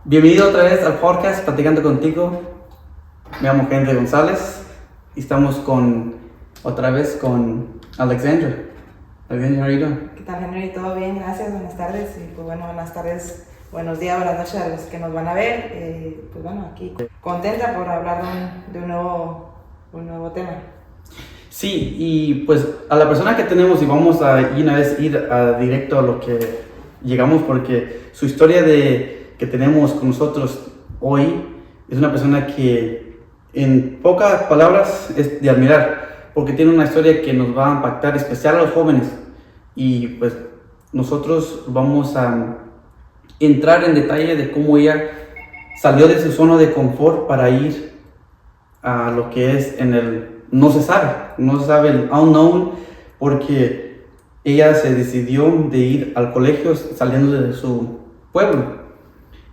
Bienvenido otra vez al podcast Platicando Contigo. Me llamo Henry González y estamos otra vez con Alexandra. Alexandra, how are you doing? ¿Qué tal, Henry? ¿Todo bien? Gracias, buenas tardes. Y pues bueno, buenas tardes, buenos días, buenas noches a los que nos van a ver. Pues bueno, aquí contenta por hablar de un nuevo tema. Sí, y pues a la persona que tenemos, y vamos a ir directo a lo que llegamos, porque su historia que tenemos con nosotros hoy es una persona que en pocas palabras es de admirar, porque tiene una historia que nos va a impactar, especial a los jóvenes, y pues nosotros vamos a entrar en detalle de cómo ella salió de su zona de confort para ir a lo que es no se sabe el unknown, porque ella se decidió de ir al colegio saliendo de su pueblo.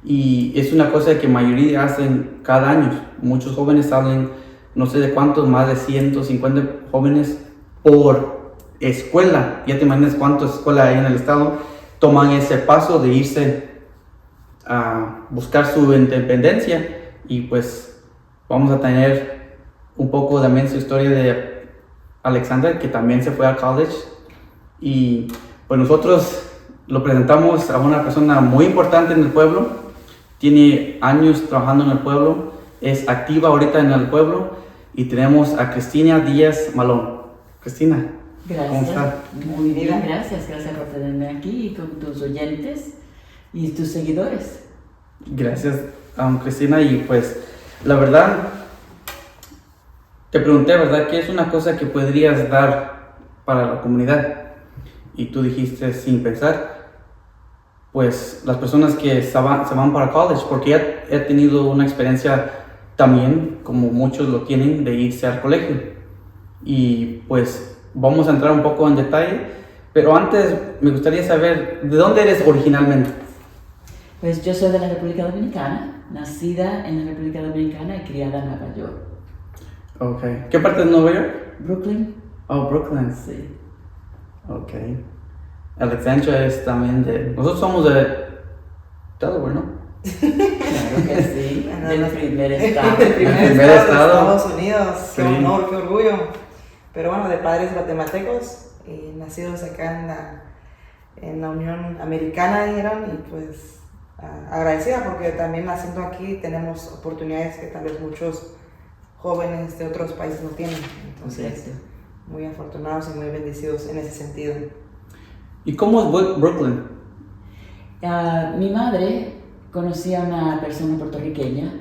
Y es una cosa que mayoría hacen cada año. Muchos jóvenes salen, no sé de cuántos, más de 150 jóvenes por escuela. Ya te imaginas cuántas escuelas hay en el estado. Toman ese paso de irse a buscar su independencia. Y pues vamos a tener un poco también su historia de Alexandra, que también se fue a college. Y pues nosotros lo presentamos a una persona muy importante en el pueblo. Tiene años trabajando en el pueblo, es activa ahorita en el pueblo, y tenemos a Cristina Díaz Malón. Cristina, gracias. ¿Cómo estás? Muy bien, gracias por tenerme aquí con tus oyentes y tus seguidores. Gracias, Cristina, y pues la verdad, te pregunté, ¿verdad? ¿Qué es una cosa que podrías dar para la comunidad? Y tú dijiste sin pensar, pues las personas que se van para college, porque ya he tenido una experiencia también, como muchos lo tienen, de irse al colegio. Y pues vamos a entrar un poco en detalle, pero antes me gustaría saber, ¿de dónde eres originalmente? Pues yo soy de la República Dominicana, nacida en la República Dominicana y criada en Nueva York. Ok. ¿Qué parte de Nueva York? Brooklyn. Oh, Brooklyn. Sí. Ok. Alexandra es también nosotros somos de Delaware, ¿no? Claro que sí, del primer estado. El primer estado de Estados Unidos. Sí. Qué honor, qué orgullo. Pero bueno, de padres guatemaltecos, nacidos acá en la Unión Americana, dijeron, y pues agradecida porque también naciendo aquí tenemos oportunidades que tal vez muchos jóvenes de otros países no tienen. Entonces, Correcto. muy afortunados y muy bendecidos en ese sentido. ¿Y cómo es Brooklyn? Mi madre conocía a una persona puertorriqueña.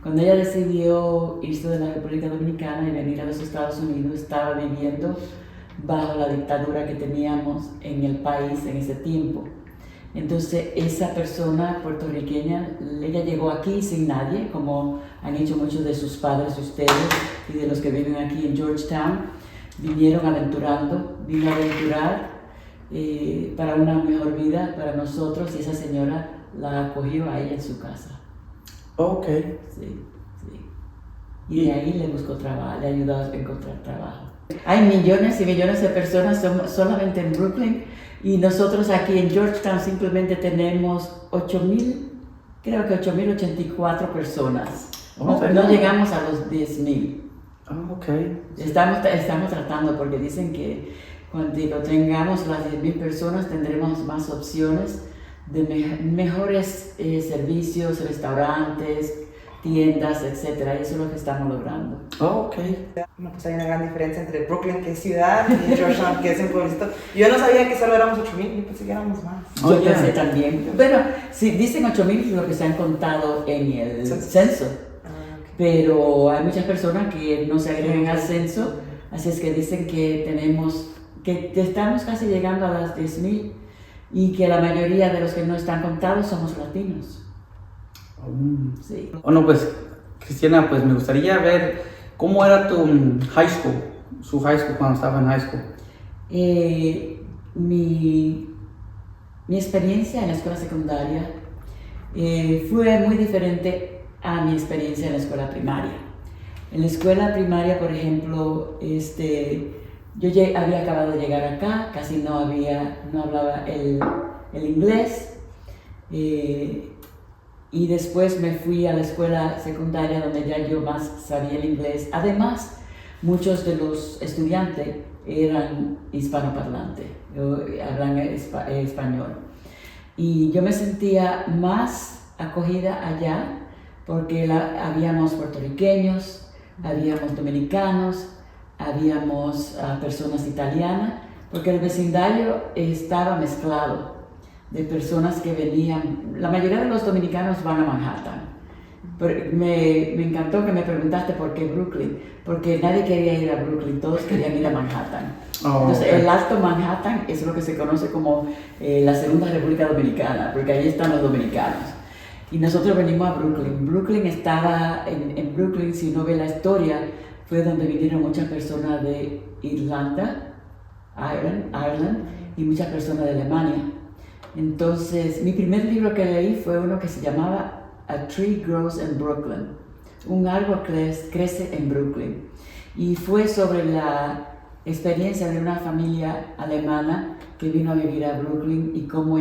Cuando ella decidió irse de la República Dominicana y venir a los Estados Unidos, estaba viviendo bajo la dictadura que teníamos en el país en ese tiempo. Entonces esa persona puertorriqueña, ella llegó aquí sin nadie, como han hecho muchos de sus padres de ustedes y de los que viven aquí en Georgetown. Vinieron vino a aventurar para una mejor vida para nosotros, y esa señora la acogió a ella en su casa. Ok. Sí. Y de ahí le buscó trabajo, le ayudó a encontrar trabajo. Hay millones y millones de personas solamente en Brooklyn, y nosotros aquí en Georgetown simplemente tenemos 8.084 personas. No llegamos a los 10.000. Oh, ok. Estamos tratando, porque dicen que cuando tengamos las 10.000 personas tendremos más opciones de mejores servicios, restaurantes, tiendas, etc. Y eso es lo que estamos logrando. Oh, ok. Bueno, pues hay una gran diferencia entre Brooklyn, que es ciudad, y Georgetown, que es un pueblito. Yo no sabía que solo éramos 8.000, yo pensé que éramos más. Yo pensé también. Bueno, si dicen 8.000 es lo que se han contado en el censo. Okay. Pero hay muchas personas que no se agregan al censo, así es que dicen que estamos casi llegando a las 10.000, y que la mayoría de los que no están contados somos latinos. Sí. Bueno, pues, Cristina, pues me gustaría ver cómo era tu su high school cuando estaba en high school. Mi experiencia en la escuela secundaria fue muy diferente a mi experiencia en la escuela primaria. En la escuela primaria, por ejemplo, yo había acabado de llegar acá, casi no hablaba el inglés. y después me fui a la escuela secundaria donde ya yo más sabía el inglés. Además, muchos de los estudiantes eran hispanoparlantes, hablan español. Y yo me sentía más acogida allá porque habíamos puertorriqueños, habíamos dominicanos, habíamos personas italianas, porque el vecindario estaba mezclado de personas que venían. La mayoría de los dominicanos van a Manhattan. Pero me encantó que me preguntaste por qué Brooklyn, porque nadie quería ir a Brooklyn, todos querían ir a Manhattan. Entonces, el Alto Manhattan es lo que se conoce como la Segunda República Dominicana, porque ahí están los dominicanos. Y nosotros venimos a Brooklyn. Brooklyn estaba, en Brooklyn, si uno ve la historia, fue donde vinieron muchas personas de Irlanda, Ireland, y muchas personas de Alemania. Entonces, mi primer libro que leí fue uno que se llamaba A Tree Grows in Brooklyn. Un árbol crece en Brooklyn. Y fue sobre la experiencia de una familia alemana que vino a vivir a Brooklyn y cómo,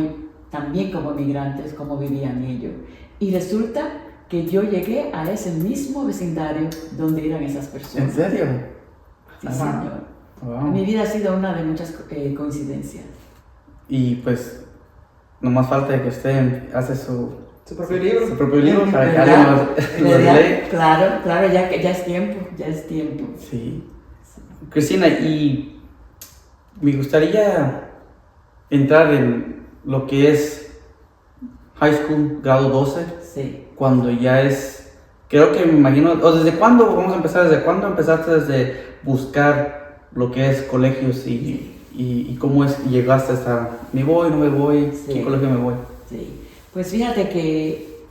también como migrantes, cómo vivían ellos. Y resulta que yo llegué a ese mismo vecindario donde eran esas personas. ¿En serio? Sí, señor. Wow. Mi vida ha sido una de muchas coincidencias. Y pues, nomás falta de que usted hace su propio libro. Su propio libro para que ¿verdad? alguien lo lee. Claro, ya es tiempo, Sí. Cristina, y me gustaría entrar en lo que es high school, grado 12, Sí. cuando ya es, creo que me imagino, o desde cuándo, vamos a empezar, desde cuándo empezaste desde buscar lo que es colegios y cómo es llegaste hasta, me voy, no me voy, Sí. qué colegio me voy. Sí. Pues fíjate que,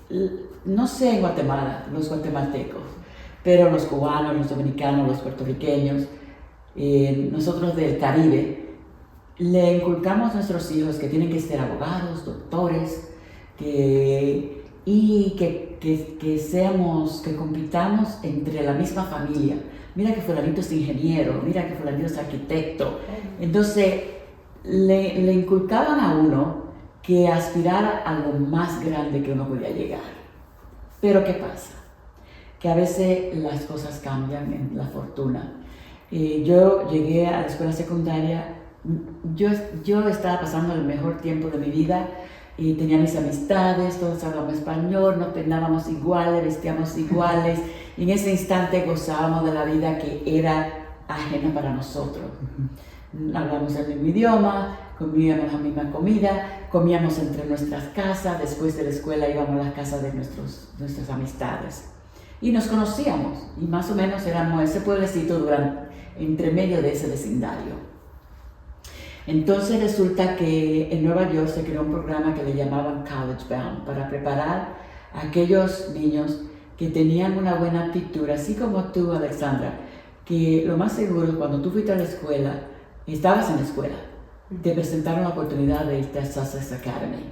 no sé en Guatemala, los guatemaltecos, pero los cubanos, los dominicanos, los puertorriqueños, nosotros del Caribe, le inculcamos a nuestros hijos que tienen que ser abogados, doctores, que compitamos entre la misma familia. Mira que fulanito es ingeniero, mira que fulanito es arquitecto. Entonces, le inculcaban a uno que aspirara a lo más grande que uno podía llegar. Pero ¿qué pasa? Que a veces las cosas cambian en la fortuna. Yo llegué a la escuela secundaria, yo estaba pasando el mejor tiempo de mi vida, y tenía mis amistades, todos hablábamos español, nos peinábamos iguales, vestíamos iguales, y en ese instante gozábamos de la vida que era ajena para nosotros. Hablamos el mismo idioma, comíamos la misma comida, comíamos entre nuestras casas, después de la escuela íbamos a las casas de nuestras amistades. Y nos conocíamos, y más o menos éramos ese pueblecito entre medio de ese vecindario. Entonces resulta que en Nueva York se creó un programa que le llamaban College Bound, para preparar a aquellos niños que tenían una buena aptitud, así como tú, Alexandra, que lo más seguro, cuando tú fuiste a la escuela, estabas en la escuela, te presentaron la oportunidad de irte a Sussex Academy,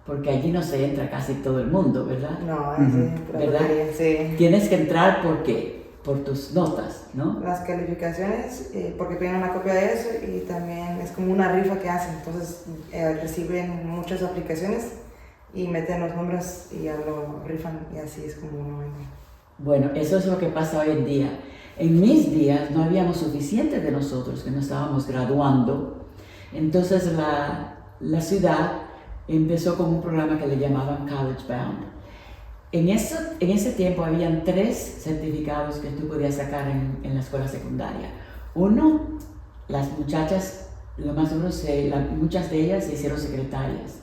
porque allí no se entra casi todo el mundo, ¿verdad? No, sí, ¿verdad? Sí. Tienes que entrar, ¿por qué? Por tus notas, ¿no? Las calificaciones, porque piden una copia de eso y también es como una rifa que hacen, entonces reciben muchas aplicaciones y meten los nombres y ya lo rifan y así es como uno. Bueno, eso es lo que pasa hoy en día. En mis días no habíamos suficientes de nosotros que nos estábamos graduando, entonces la ciudad empezó con un programa que le llamaban College Bound. En ese tiempo habían 3 certificados que tú podías sacar en la escuela secundaria. Uno, las muchachas, lo más duro, muchas de ellas se hicieron secretarias.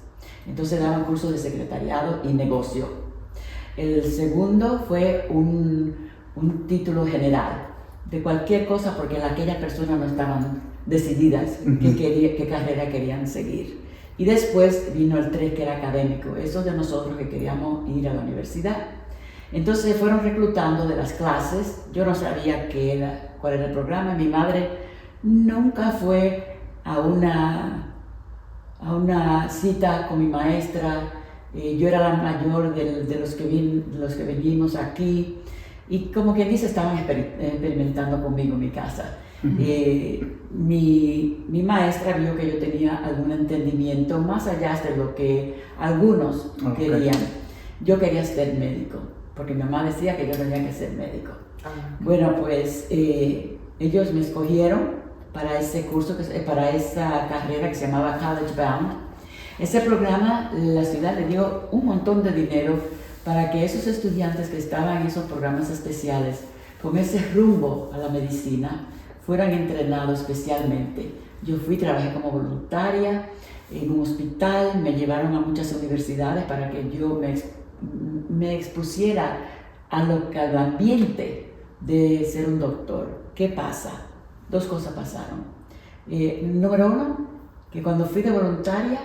Entonces daban cursos de secretariado y negocio. El segundo fue un título general de cualquier cosa, porque aquellas personas no estaban decididas qué carrera querían seguir. Y después vino el 3, que era académico, esos de nosotros que queríamos ir a la universidad. Entonces se fueron reclutando de las clases, yo no sabía cuál era el programa. Mi madre nunca fue a una cita con mi maestra, yo era la mayor de los que venimos aquí, y como quien dice, estaban experimentando conmigo en mi casa. Mi maestra vio que yo tenía algún entendimiento más allá de lo que algunos querían. Yo quería ser médico, porque mi mamá decía que yo tenía que ser médico. Ah, Bueno, pues ellos me escogieron para ese curso, para esa carrera que se llamaba College Bound. Ese programa, la ciudad le dio un montón de dinero para que esos estudiantes que estaban en esos programas especiales, con ese rumbo a la medicina, fueran entrenados especialmente. Yo trabajé como voluntaria en un hospital, me llevaron a muchas universidades para que yo me expusiera al ambiente de ser un doctor. ¿Qué pasa? Dos cosas pasaron. Número uno, que cuando fui de voluntaria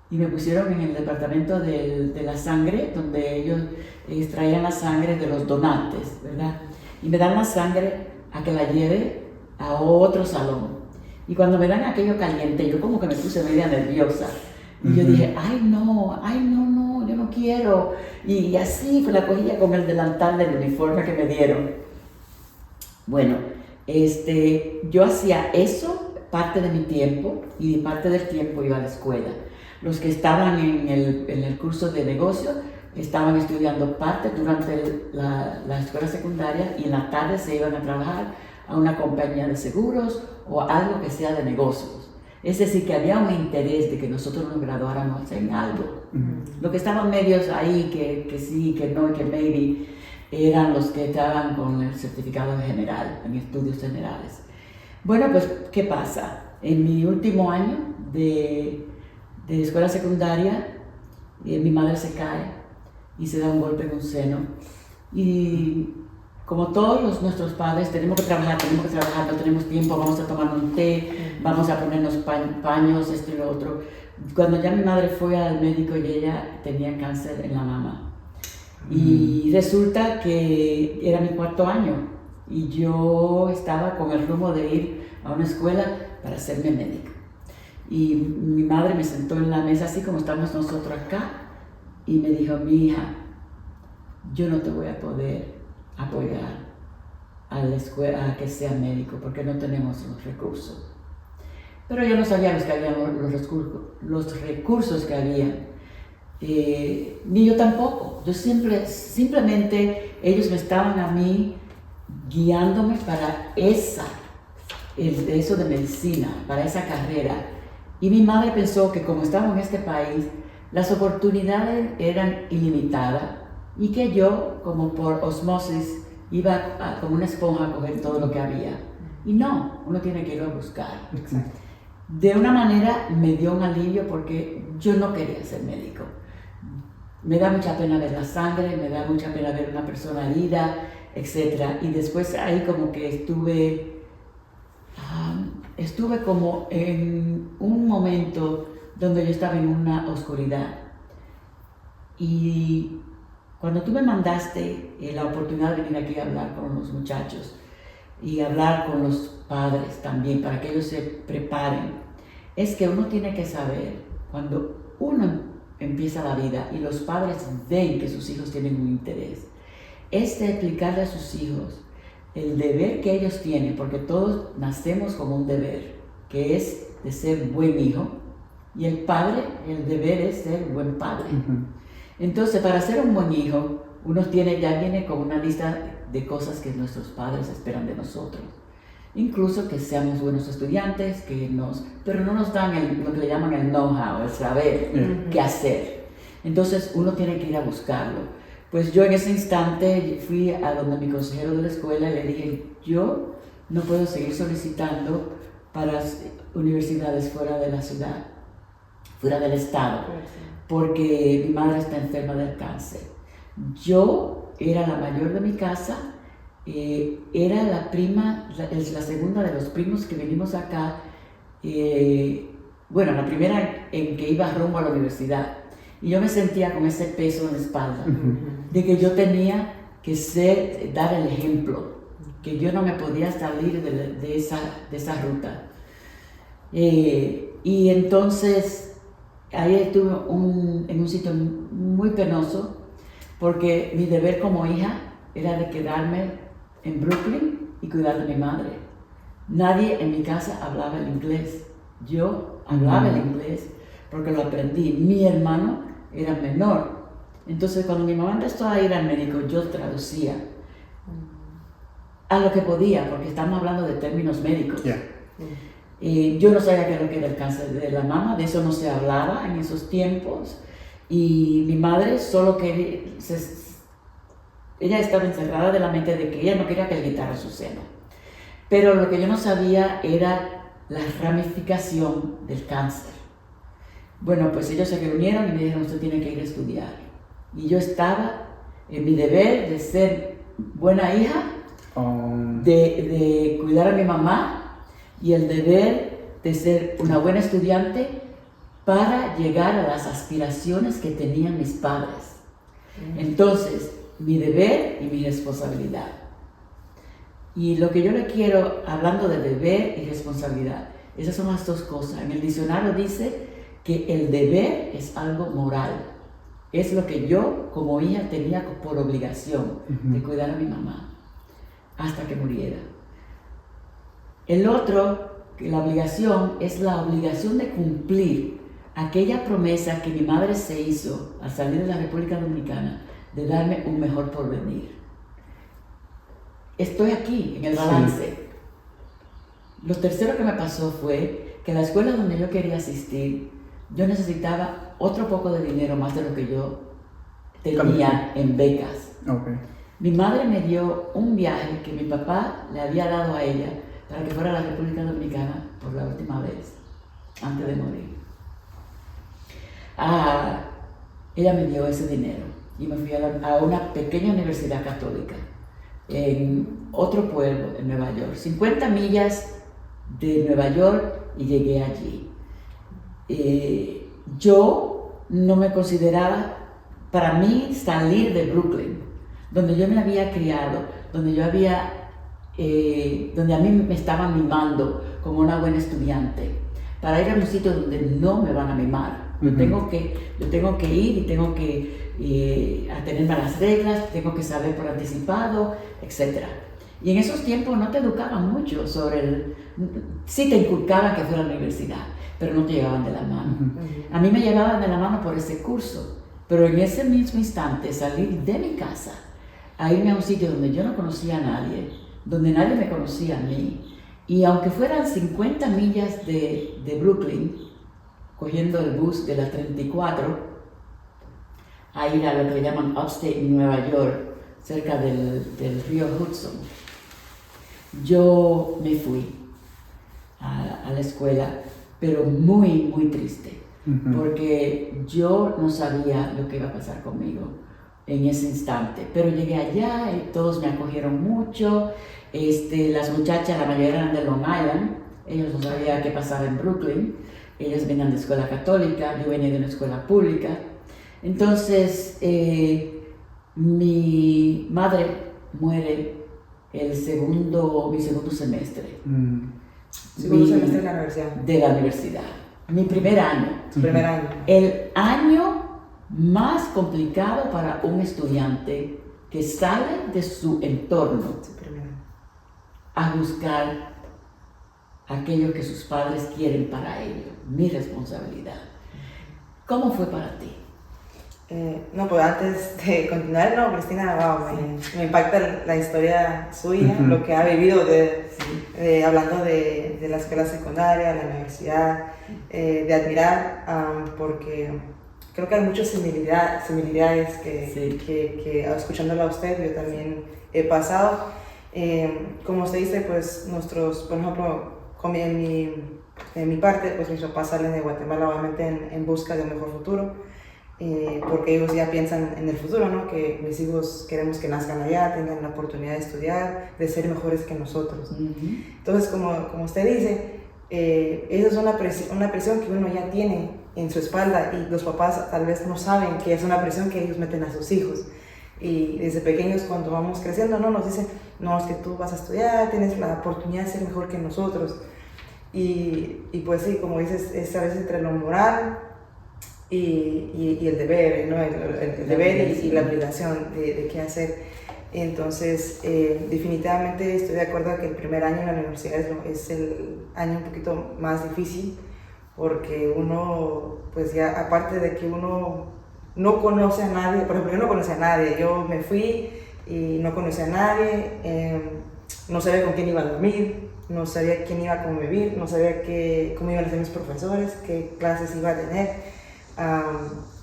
y me pusieron en el departamento de la sangre, donde ellos extraían la sangre de los donantes, ¿verdad? Y me dan la sangre a que la lleve a otro salón. Y cuando me dan aquello caliente, yo como que me puse media nerviosa. Y yo dije, ay no, yo no quiero. Y así la cogía con el delantal del uniforme que me dieron. Bueno, yo hacía eso parte de mi tiempo y parte del tiempo iba a la escuela. Los que estaban en el curso de negocio estaban estudiando parte durante la escuela secundaria y en la tarde se iban a trabajar a una compañía de seguros o algo que sea de negocios. Es decir, que había un interés de que nosotros nos graduáramos en algo. Lo que estaban medios ahí, que sí, que no, que maybe, eran los que estaban con el certificado general, en estudios generales. Bueno, pues, ¿qué pasa? En mi último año de escuela secundaria, mi madre se cae y se da un golpe en un seno. Y como todos nuestros padres, tenemos que trabajar, no tenemos tiempo, vamos a tomar un té, vamos a ponernos paños, esto y lo otro. Cuando ya mi madre fue al médico y ella tenía cáncer en la mama. Y resulta que era mi 4º año y yo estaba con el rumbo de ir a una escuela para hacerme médica. Y mi madre me sentó en la mesa así como estamos nosotros acá y me dijo, mi hija, yo no te voy a poder apoyar a la escuela a que sea médico porque no tenemos los recursos. Pero yo no sabía los recursos que había, ni yo tampoco. Yo simplemente ellos me estaban a mí guiándome para eso de medicina, para esa carrera. Y mi madre pensó que como estaba en este país, las oportunidades eran ilimitadas y que yo, como por osmosis, iba como una esponja a coger todo lo que había. Y no, uno tiene que ir a buscar. exacto. De una manera me dio un alivio porque yo no quería ser médico. Me da mucha pena ver la sangre, me da mucha pena ver una persona herida, etc. Y después ahí como que estuve como en un momento donde yo estaba en una oscuridad. Y cuando tú me mandaste la oportunidad de venir aquí a hablar con los muchachos y hablar con los padres también para que ellos se preparen, es que uno tiene que saber cuando uno empieza la vida y los padres ven que sus hijos tienen un interés, es de explicarle a sus hijos el deber que ellos tienen, porque todos nacemos con un deber, que es de ser buen hijo, y el padre, el deber es ser buen padre. Entonces, para ser un buen hijo, uno ya viene con una lista de cosas que nuestros padres esperan de nosotros. Incluso que seamos buenos estudiantes, pero no nos dan lo que le llaman el know-how, el saber qué hacer. Entonces, uno tiene que ir a buscarlo. Pues yo en ese instante fui a donde mi consejero de la escuela y le dije, yo no puedo seguir solicitando para universidades fuera de la ciudad, fuera del estado, porque mi madre está enferma del cáncer. Yo era la mayor de mi casa, era la segunda de los primos que venimos acá, la primera en que iba rumbo a la universidad. Y yo me sentía con ese peso en la espalda, de que yo tenía que dar el ejemplo, que yo no me podía salir de esa ruta. Y entonces ahí estuve en un sitio muy penoso, porque mi deber como hija era de quedarme en Brooklyn y cuidar de mi madre. Nadie en mi casa hablaba el inglés. Yo hablaba el inglés porque lo aprendí. Mi hermano era menor. Entonces, cuando mi mamá empezó a ir al médico, yo traducía a lo que podía, porque estamos hablando de términos médicos. Yeah. Y yo no sabía qué era lo que era el cáncer de la mama, de eso no se hablaba en esos tiempos. Y mi madre solo quería, ella estaba encerrada de la mente de que ella no quería que le quitara su seno. Pero lo que yo no sabía era la ramificación del cáncer. Bueno, pues ellos se reunieron y me dijeron, usted tiene que ir a estudiar. Y yo estaba en mi deber de ser buena hija, de cuidar a mi mamá y el deber de ser una buena estudiante para llegar a las aspiraciones que tenían mis padres. Entonces, mi deber y mi responsabilidad. Y lo que yo le quiero, hablando de deber y responsabilidad, esas son las dos cosas. En el diccionario dice que el deber es algo moral. Es lo que yo como hija tenía por obligación de cuidar a mi mamá hasta que muriera. El otro, la obligación, es la obligación de cumplir aquella promesa que mi madre se hizo al salir de la República Dominicana de darme un mejor porvenir. Estoy aquí en el balance. Sí. Lo tercero que me pasó fue que la escuela donde yo quería asistir, yo necesitaba otro poco de dinero más de lo que yo tenía en becas. Okay. Mi madre me dio un viaje que mi papá le había dado a ella para que fuera a la República Dominicana por la última vez, antes de morir. Ella me dio ese dinero y me fui a una pequeña universidad católica en otro pueblo en Nueva York, 50 millas de Nueva York, y llegué allí. Yo no me consideraba, para mí, salir de Brooklyn, donde yo me había criado, donde a mí me estaban mimando como una buena estudiante, para ir a un sitio donde no me van a mimar. Yo tengo que ir y tengo que atenerme a las reglas, tengo que saber por anticipado, etc. Y en esos tiempos no te educaban mucho sobre sí te inculcaban que fuera a la universidad, pero no te llevaban de la mano. A mí me llevaban de la mano por ese curso, pero en ese mismo instante salir de mi casa a irme a un sitio donde yo no conocía a nadie, donde nadie me conocía a mí, y aunque fueran 50 millas de Brooklyn, cogiendo el bus de la 34, a ir a lo que le llaman Upstate Nueva York, cerca del río Hudson. Yo me fui a la escuela, pero muy, muy triste, porque yo no sabía lo que iba a pasar conmigo en ese instante. Pero llegué allá y todos me acogieron mucho. Las muchachas, la mayoría eran de Long Island, ellos no sabían qué pasaba en Brooklyn. Ellas venían de escuela católica, yo venía de una escuela pública. Entonces, mi madre muere mi segundo semestre. ¿Segundo semestre de la universidad? De la universidad. Mi primer año. Su primer año. El año más complicado para un estudiante que sale de su entorno a buscar aquello que sus padres quieren para ellos, mi responsabilidad. ¿Cómo fue para ti? No, pues antes de continuar, no, Cristina, wow, me impacta la historia suya, lo que ha vivido hablando de la escuela secundaria, la universidad, de admirar, porque creo que hay muchas similitudes que escuchándola a usted, yo también he pasado. Como usted dice, pues por ejemplo, en mi parte, pues mis papás salen de Guatemala obviamente en busca de un mejor futuro, porque ellos ya piensan en el futuro, ¿no? Que mis hijos queremos que nazcan allá, tengan la oportunidad de estudiar, de ser mejores que nosotros. Entonces, como usted dice, esa es una presión que uno ya tiene en su espalda, y los papás tal vez no saben que es una presión que ellos meten a sus hijos. Y desde pequeños, cuando vamos creciendo, ¿no? Nos dicen, no, es que tú vas a estudiar, tienes la oportunidad de ser mejor que nosotros. Y pues sí, como dices, es a veces entre lo moral y el deber, ¿no? El deber y la obligación de qué hacer. Entonces, definitivamente estoy de acuerdo que el primer año en la universidad es el año un poquito más difícil, porque uno, pues ya aparte de que uno no conoce a nadie. Por ejemplo, yo no conocía a nadie, yo me fui y no conocía a nadie, no sabía con quién iba a dormir, no sabía quién iba a convivir, no sabía cómo iban a ser mis profesores, qué clases iba a tener.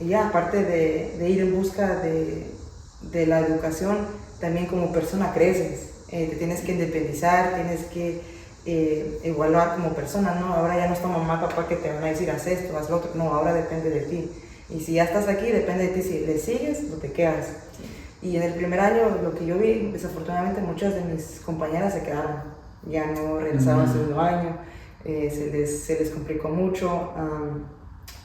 Y ya, aparte de ir en busca de la educación, también como persona creces, te tienes que independizar, tienes que evaluar como persona, ¿no? Ahora ya no está mamá, papá que te van a decir haz esto, haz lo otro, no, ahora depende de ti. Y si ya estás aquí, depende de ti si le sigues o te quedas. Y en el primer año, lo que yo vi, desafortunadamente muchas de mis compañeras se quedaron, ya no regresaron al segundo año, se les complicó mucho,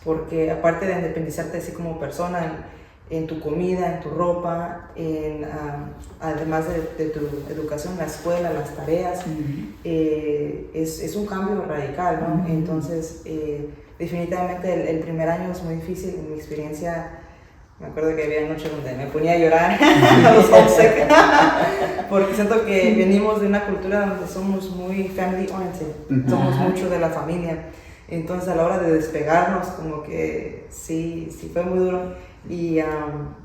porque aparte de independizarte así como persona, en tu comida, en tu ropa, además de tu educación, la escuela, las tareas, es un cambio radical, ¿no? Entonces, definitivamente el primer año es muy difícil. En mi experiencia, me acuerdo que había noches donde me ponía a llorar a los 11, porque siento que venimos de una cultura donde somos muy family oriented, somos mucho de la familia. Entonces, a la hora de despegarnos, como que sí fue muy duro. Y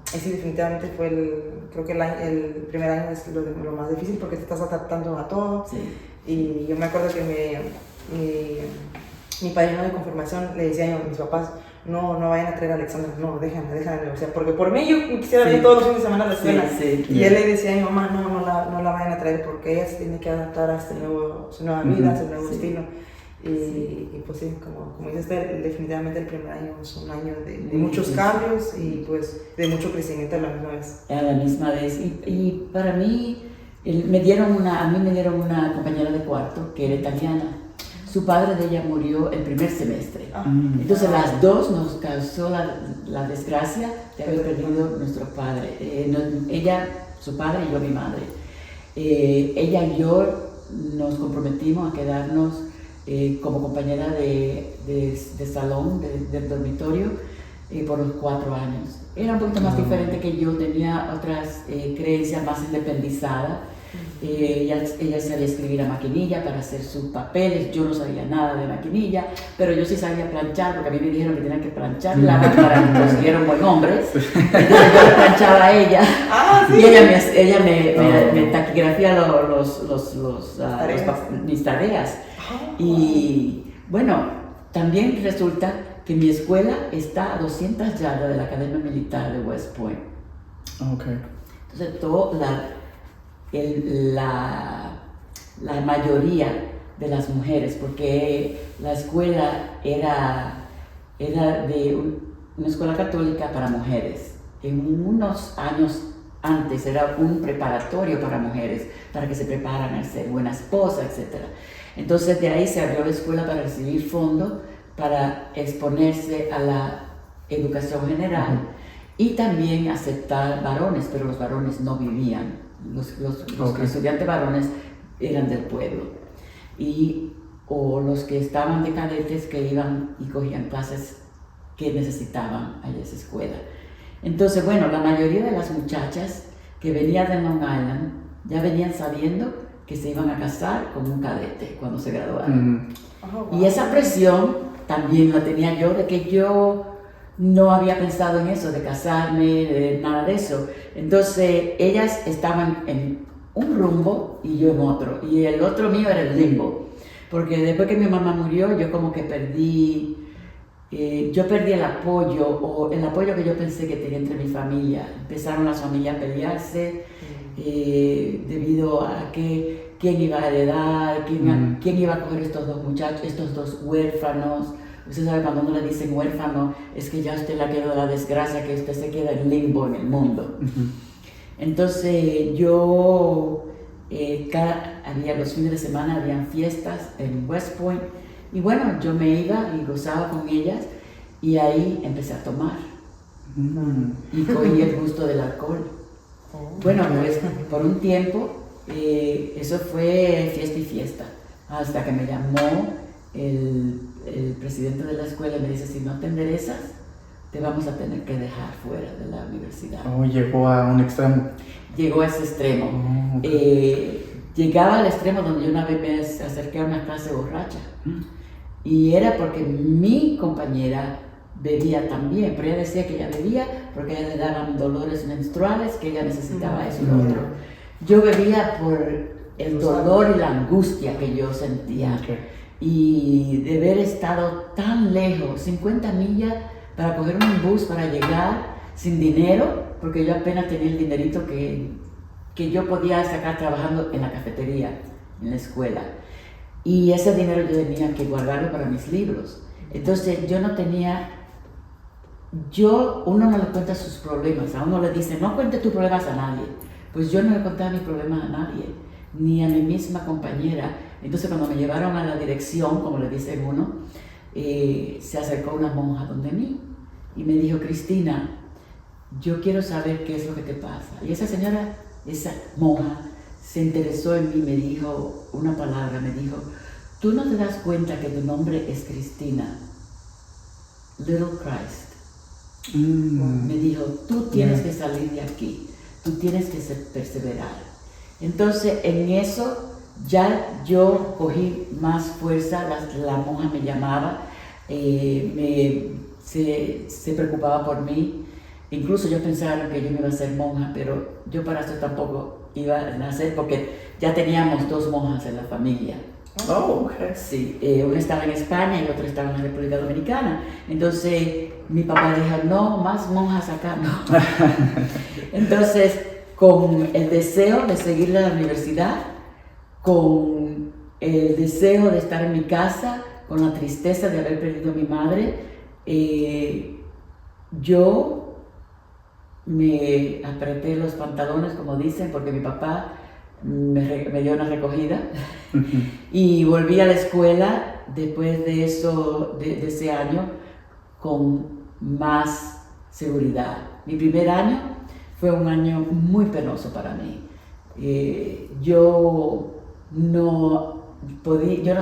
sí, definitivamente creo que el primer año es lo más difícil porque te estás adaptando a todo. Sí. Y yo me acuerdo que mi padrino de confirmación le decía a mis papás, no vayan a traer a Alexandra, no, déjenla en la universidad, porque por mí yo quisiera ir todos los fines de semana a la escuela. Y él le decía a mi mamá, no la vayan a traer porque ella se tiene que adaptar a su nueva vida, a su nuevo estilo. Y pues sí, como dices, definitivamente el primer año es un año de muchos cambios y pues de mucho crecimiento a la misma vez. A la misma vez. Y para mí, a mí me dieron una compañera de cuarto que era italiana. Su padre de ella murió el primer semestre. Entonces las dos nos causó la desgracia de haber perdido nuestro padre. Ella, su padre y yo, mi madre. Ella y yo nos comprometimos a quedarnos como compañera de salón, del dormitorio, por los 4 años. Era un poquito más diferente que yo, tenía otras creencias, más independizada. Ella sabía escribir a maquinilla para hacer sus papeles, yo no sabía nada de maquinilla, pero yo sí sabía planchar, porque a mí me dijeron que tenía que planchar para que consiguiera un buen hombre. Entonces yo le planchaba a ella, y ella me taquigrafía mis tareas. Y bueno, también resulta que mi escuela está a 200 yardas de la Academia Militar de West Point. Okay. Entonces, la mayoría de las mujeres, porque la escuela era de una escuela católica para mujeres. En unos años antes era un preparatorio para mujeres, para que se prepararan a ser buena esposa, etc. Entonces de ahí se abrió la escuela para recibir fondos, para exponerse a la educación general y también aceptar varones, pero los varones no vivían. Los estudiantes varones eran del pueblo o los que estaban de cadetes que iban y cogían clases que necesitaban a esa escuela. Entonces, bueno, la mayoría de las muchachas que venían de Long Island ya venían sabiendo que se iban a casar con un cadete cuando se graduaron. Y esa presión también la tenía yo, de que yo no había pensado en eso, de casarme, de nada de eso. Entonces, ellas estaban en un rumbo y yo en otro. Y el otro mío era el limbo. Porque después que mi mamá murió, yo como que perdí el apoyo, que yo pensé que tenía entre mi familia. Empezaron las familias a pelearse debido a que quién iba a heredar, quién iba a coger estos dos muchachos, estos dos huérfanos. Usted sabe, cuando uno le dicen huérfano, es que ya usted le quedó la desgracia, que usted se queda en limbo en el mundo. Entonces yo, los fines de semana habían fiestas en West Point, y bueno, yo me iba y gozaba con ellas, y ahí empecé a tomar. Y cogí el gusto del alcohol. Bueno, pues por un tiempo, eso fue fiesta y fiesta, hasta que me llamó el presidente de la escuela y me dice, si no te enderezas, te vamos a tener que dejar fuera de la universidad. Llegó a un extremo. Llegó a ese extremo. Llegaba al extremo donde yo una vez me acerqué a una clase borracha. Y era porque mi compañera bebía también, pero ella decía que ella bebía porque a ella le daban dolores menstruales, que ella necesitaba eso y lo otro. Yo bebía por el dolor y la angustia que yo sentía. Y de haber estado tan lejos, 50 millas, para coger un bus para llegar sin dinero, porque yo apenas tenía el dinerito que yo podía sacar trabajando en la cafetería, en la escuela. Y ese dinero yo tenía que guardarlo para mis libros. Entonces yo no tenía, uno no le cuenta sus problemas, a uno le dice, no cuente tus problemas a nadie. Pues yo no le contaba mis problemas a nadie, ni a mi misma compañera. Entonces cuando me llevaron a la dirección, como le dicen uno, se acercó una monja donde mí y me dijo, Cristina, yo quiero saber qué es lo que te pasa. Y esa señora, esa monja, se interesó en mí, me dijo una palabra, me dijo, tú no te das cuenta que tu nombre es Cristina, Little Christ. Me dijo, tú tienes que salir de aquí, tú tienes que perseverar. Entonces en eso ya yo cogí más fuerza, la monja me llamaba, se preocupaba por mí. Incluso yo pensaba que yo me iba a ser monja, pero yo para eso tampoco iba a nacer porque ya teníamos 2 monjas en la familia. Oh, okay. Sí, una estaba en España y otra estaba en la República Dominicana. Entonces mi papá dijo, no, más monjas acá, no. Entonces, con el deseo de seguir a la universidad, con el deseo de estar en mi casa, con la tristeza de haber perdido a mi madre, yo me apreté los pantalones, como dicen, porque mi papá me dio una recogida y volví a la escuela después de eso, de ese año, con más seguridad. Mi primer año fue un año muy penoso para mí. Yo no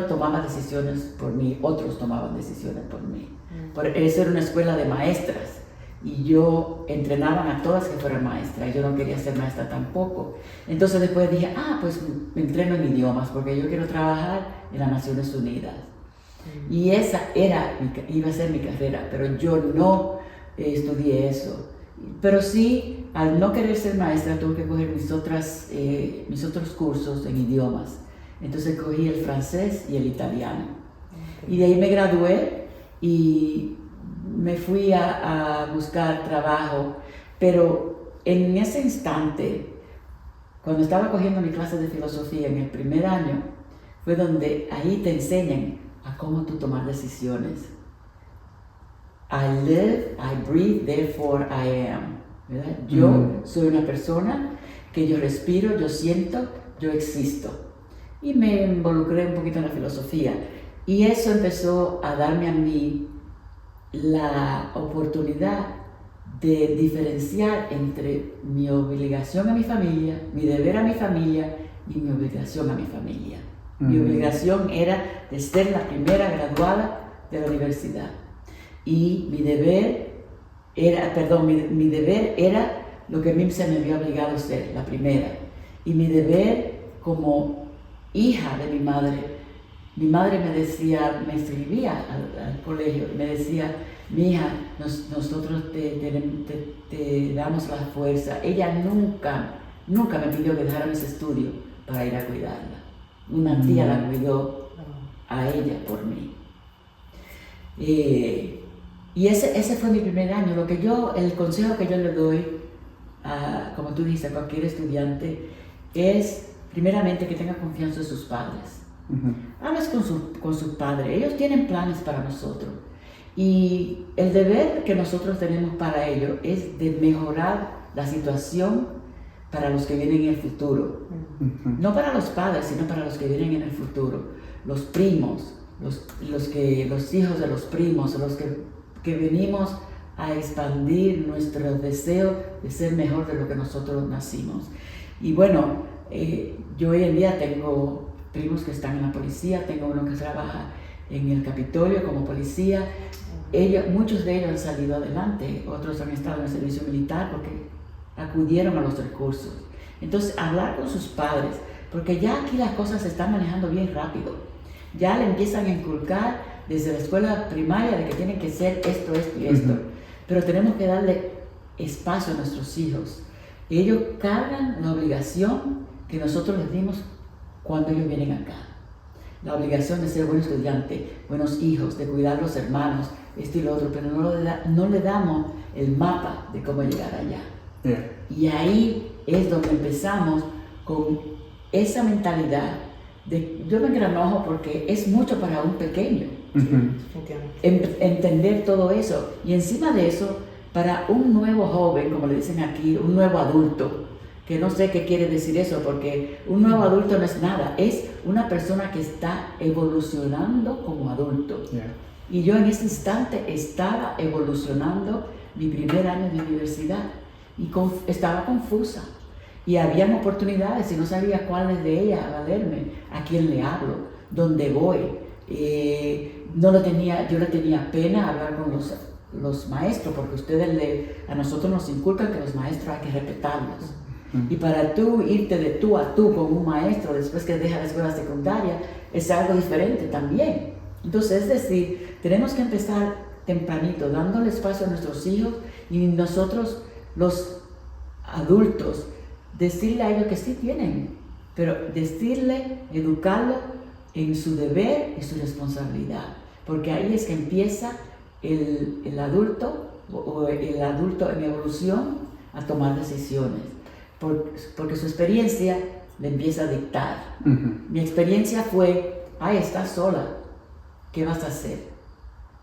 tomaba decisiones por mí, otros tomaban decisiones por mí. Por eso era una escuela de maestras y yo entrenaban a todas que fueran maestras, yo no quería ser maestra tampoco. Entonces después dije, pues me entreno en idiomas porque yo quiero trabajar en las Naciones Unidas. Y esa iba a ser mi carrera, pero yo no estudié eso. Pero sí, al no querer ser maestra, tuve que coger mis otros cursos en idiomas. Entonces cogí el francés y el italiano. Y de ahí me gradué y me fui a buscar trabajo. Pero en ese instante, cuando estaba cogiendo mi clase de filosofía en el primer año, fue donde ahí te enseñan a cómo tú tomar decisiones. I live, I breathe, therefore I am. ¿Verdad? Yo soy una persona que yo respiro, yo siento, yo existo. Y me involucré un poquito en la filosofía. Y eso empezó a darme a mí la oportunidad de diferenciar entre mi obligación a mi familia, mi deber a mi familia y mi obligación a mi familia. Mi obligación era de ser la primera graduada de la universidad. Y mi deber era lo que a mí se me había obligado a ser, la primera. Y mi deber como hija de mi madre me decía, me escribía al colegio, me decía, mi hija, nosotros te damos la fuerza. Ella nunca me pidió que dejara mis estudios para ir a cuidarla. Una tía la cuidó a ella por mí. Y ese fue mi primer año. El consejo que yo le doy, como tú dices, a cualquier estudiante, es primeramente que tenga confianza en sus padres. Hables con sus padres, ellos tienen planes para nosotros. Y el deber que nosotros tenemos para ellos es de mejorar la situación para los que vienen en el futuro. No para los padres, sino para los que vienen en el futuro. Los primos, los hijos de los primos, los que venimos a expandir nuestro deseo de ser mejor de lo que nosotros nacimos. Y bueno, yo hoy en día tengo primos que están en la policía, tengo uno que trabaja en el Capitolio como policía. Muchos de ellos han salido adelante, otros han estado en el servicio militar porque acudieron a los recursos. Entonces, hablar con sus padres, porque ya aquí las cosas se están manejando bien rápido. Ya le empiezan a inculcar desde la escuela primaria de que tienen que ser esto y esto. Pero tenemos que darle espacio a nuestros hijos. Ellos cargan la obligación que nosotros les dimos cuando ellos vienen acá. La obligación de ser buen estudiante, buenos hijos, de cuidar a los hermanos, esto y lo otro, pero no le damos el mapa de cómo llegar allá. Yeah. Y ahí es donde empezamos con esa mentalidad de, yo me engranojo porque es mucho para un pequeño. Entender todo eso. Y encima de eso, para un nuevo joven, como le dicen aquí, un nuevo adulto, que no sé qué quiere decir eso, porque un nuevo adulto no es nada, es una persona que está evolucionando como adulto. Yeah. Y yo en ese instante estaba evolucionando mi primer año de universidad y estaba confusa. Y habían oportunidades y no sabía cuáles de ellas valerme, a quién le hablo, dónde voy. Yo le tenía pena hablar con los maestros, porque a nosotros nos inculcan que los maestros hay que respetarlos. Y para tú irte de tú a tú con un maestro después que deja la escuela secundaria es algo diferente también. Entonces, es decir, tenemos que empezar tempranito, dándole espacio a nuestros hijos y nosotros, los adultos, decirle a ellos que sí tienen, pero decirle, educarlo en su deber y su responsabilidad, porque ahí es que empieza el adulto o el adulto en evolución a tomar decisiones, porque su experiencia le empieza a dictar. Mi experiencia fue, estás sola, ¿qué vas a hacer?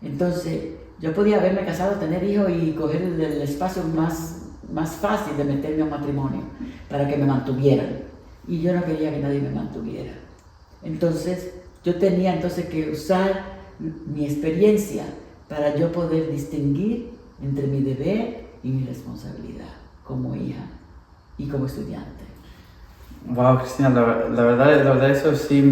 Entonces, yo podía haberme casado, tener hijos y coger el espacio más fácil de meterme a un matrimonio para que me mantuvieran. Y yo no quería que nadie me mantuviera. Entonces, yo tenía que usar mi experiencia para yo poder distinguir entre mi deber y mi responsabilidad como hija y como estudiante. Wow, Cristina, la verdad eso sí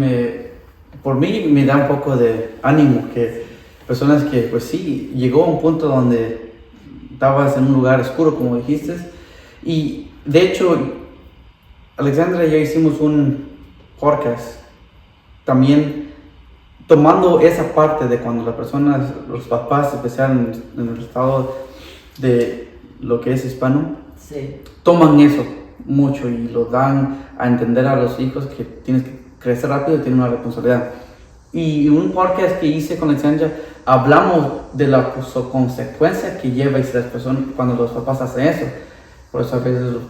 por mí me da un poco de ánimo, que personas que pues sí, llegó a un punto donde estabas en un lugar oscuro, como dijiste, y de hecho, Alexandra y yo hicimos un podcast también tomando esa parte de cuando las personas, los papás, especialmente en el estado de lo que es hispano, sí, toman eso mucho y lo dan a entender a los hijos que tienes que crecer rápido y tienes una responsabilidad. Y un podcast que hice con Alexandra, hablamos de la consecuencia que lleva las personas cuando los papás hacen eso. Por eso a veces los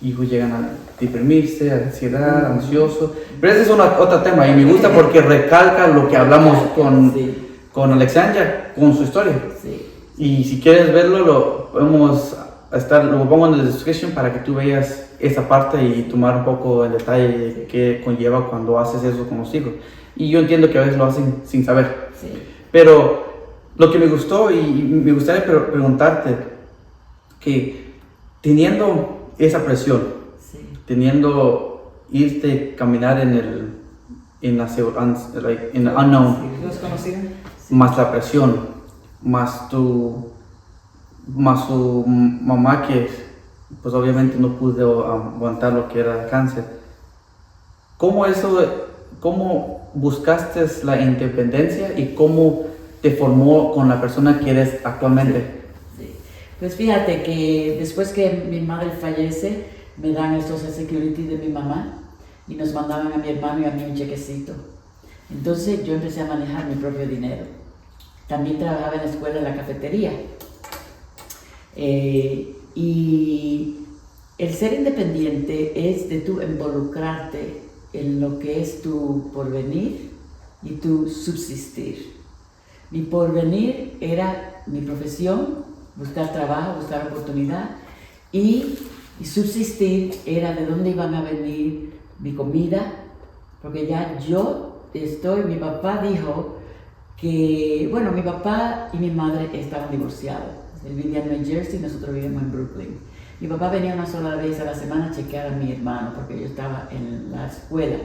hijos llegan a deprimirse, a ansiedad, ansioso. Pero ese es otro tema y me gusta porque recalca lo que hablamos con Alexandra, con su historia. Sí. Y si quieres verlo, lo pongo en la descripción para que tú veas esa parte y tomar un poco en detalle de qué conlleva cuando haces eso con los hijos. Y yo entiendo que a veces lo hacen sin saber. Sí. Pero lo que me gustó y me gustaría preguntarte, que teniendo esa presión, Sí. teniendo irte caminar en el unknown, Sí. más la presión, más su mamá que pues obviamente no pudo aguantar lo que era el cáncer. ¿Cómo buscaste la independencia y cómo te formó con la persona que eres actualmente? Sí. Pues fíjate que después que mi madre fallece, me dan el Social Security de mi mamá y nos mandaban a mi hermano y a mí un chequecito. Entonces yo empecé a manejar mi propio dinero. También trabajaba en la escuela, en la cafetería. Y el ser independiente es de tú involucrarte en lo que es tu porvenir y tu subsistir. Mi porvenir era mi profesión, buscar trabajo, buscar oportunidad, y subsistir era de dónde iban a venir mi comida, porque ya mi papá dijo que, mi papá y mi madre estaban divorciados. Él vivía en New Jersey y nosotros vivíamos en Brooklyn. Mi papá venía una sola vez a la semana a chequear a mi hermano porque yo estaba en la escuela.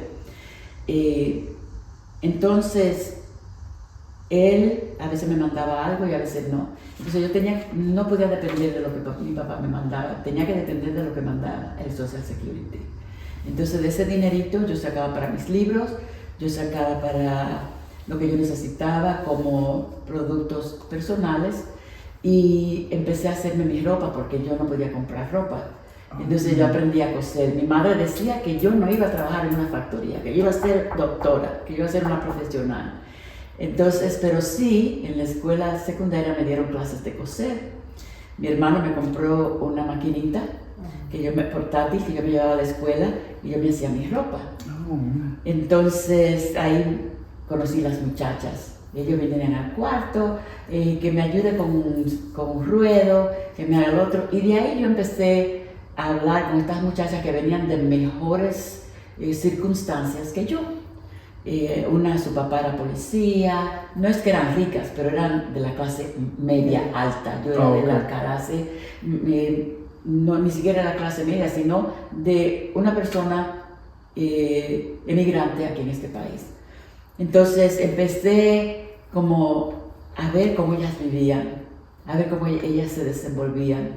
Entonces, él a veces me mandaba algo y a veces no. Entonces no podía depender de lo que mi papá me mandaba, tenía que depender de lo que mandaba el Social Security. Entonces, de ese dinerito yo sacaba para mis libros, yo sacaba para lo que yo necesitaba como productos personales. y empecé a hacerme mi ropa porque yo no podía comprar ropa. Entonces yo aprendí a coser. Mi madre decía que yo no iba a trabajar en una factoría, que yo iba a ser doctora, que yo iba a ser una profesional. Entonces, pero sí, en la escuela secundaria me dieron clases de coser. Mi hermano me compró una maquinita portátil que yo me llevaba a la escuela y yo me hacía mi ropa. Entonces ahí conocí las muchachas. Ellos venían al cuarto, que me ayude con un ruedo, que me haga el otro. Y de ahí yo empecé a hablar con estas muchachas que venían de mejores circunstancias que yo. Su papá era policía, no es que eran ricas, pero eran de la clase media alta. Yo era de la clase, ni siquiera la clase media, sino de una persona emigrante aquí en este país. Entonces empecé como a ver cómo ellas vivían, a ver cómo ellas se desenvolvían.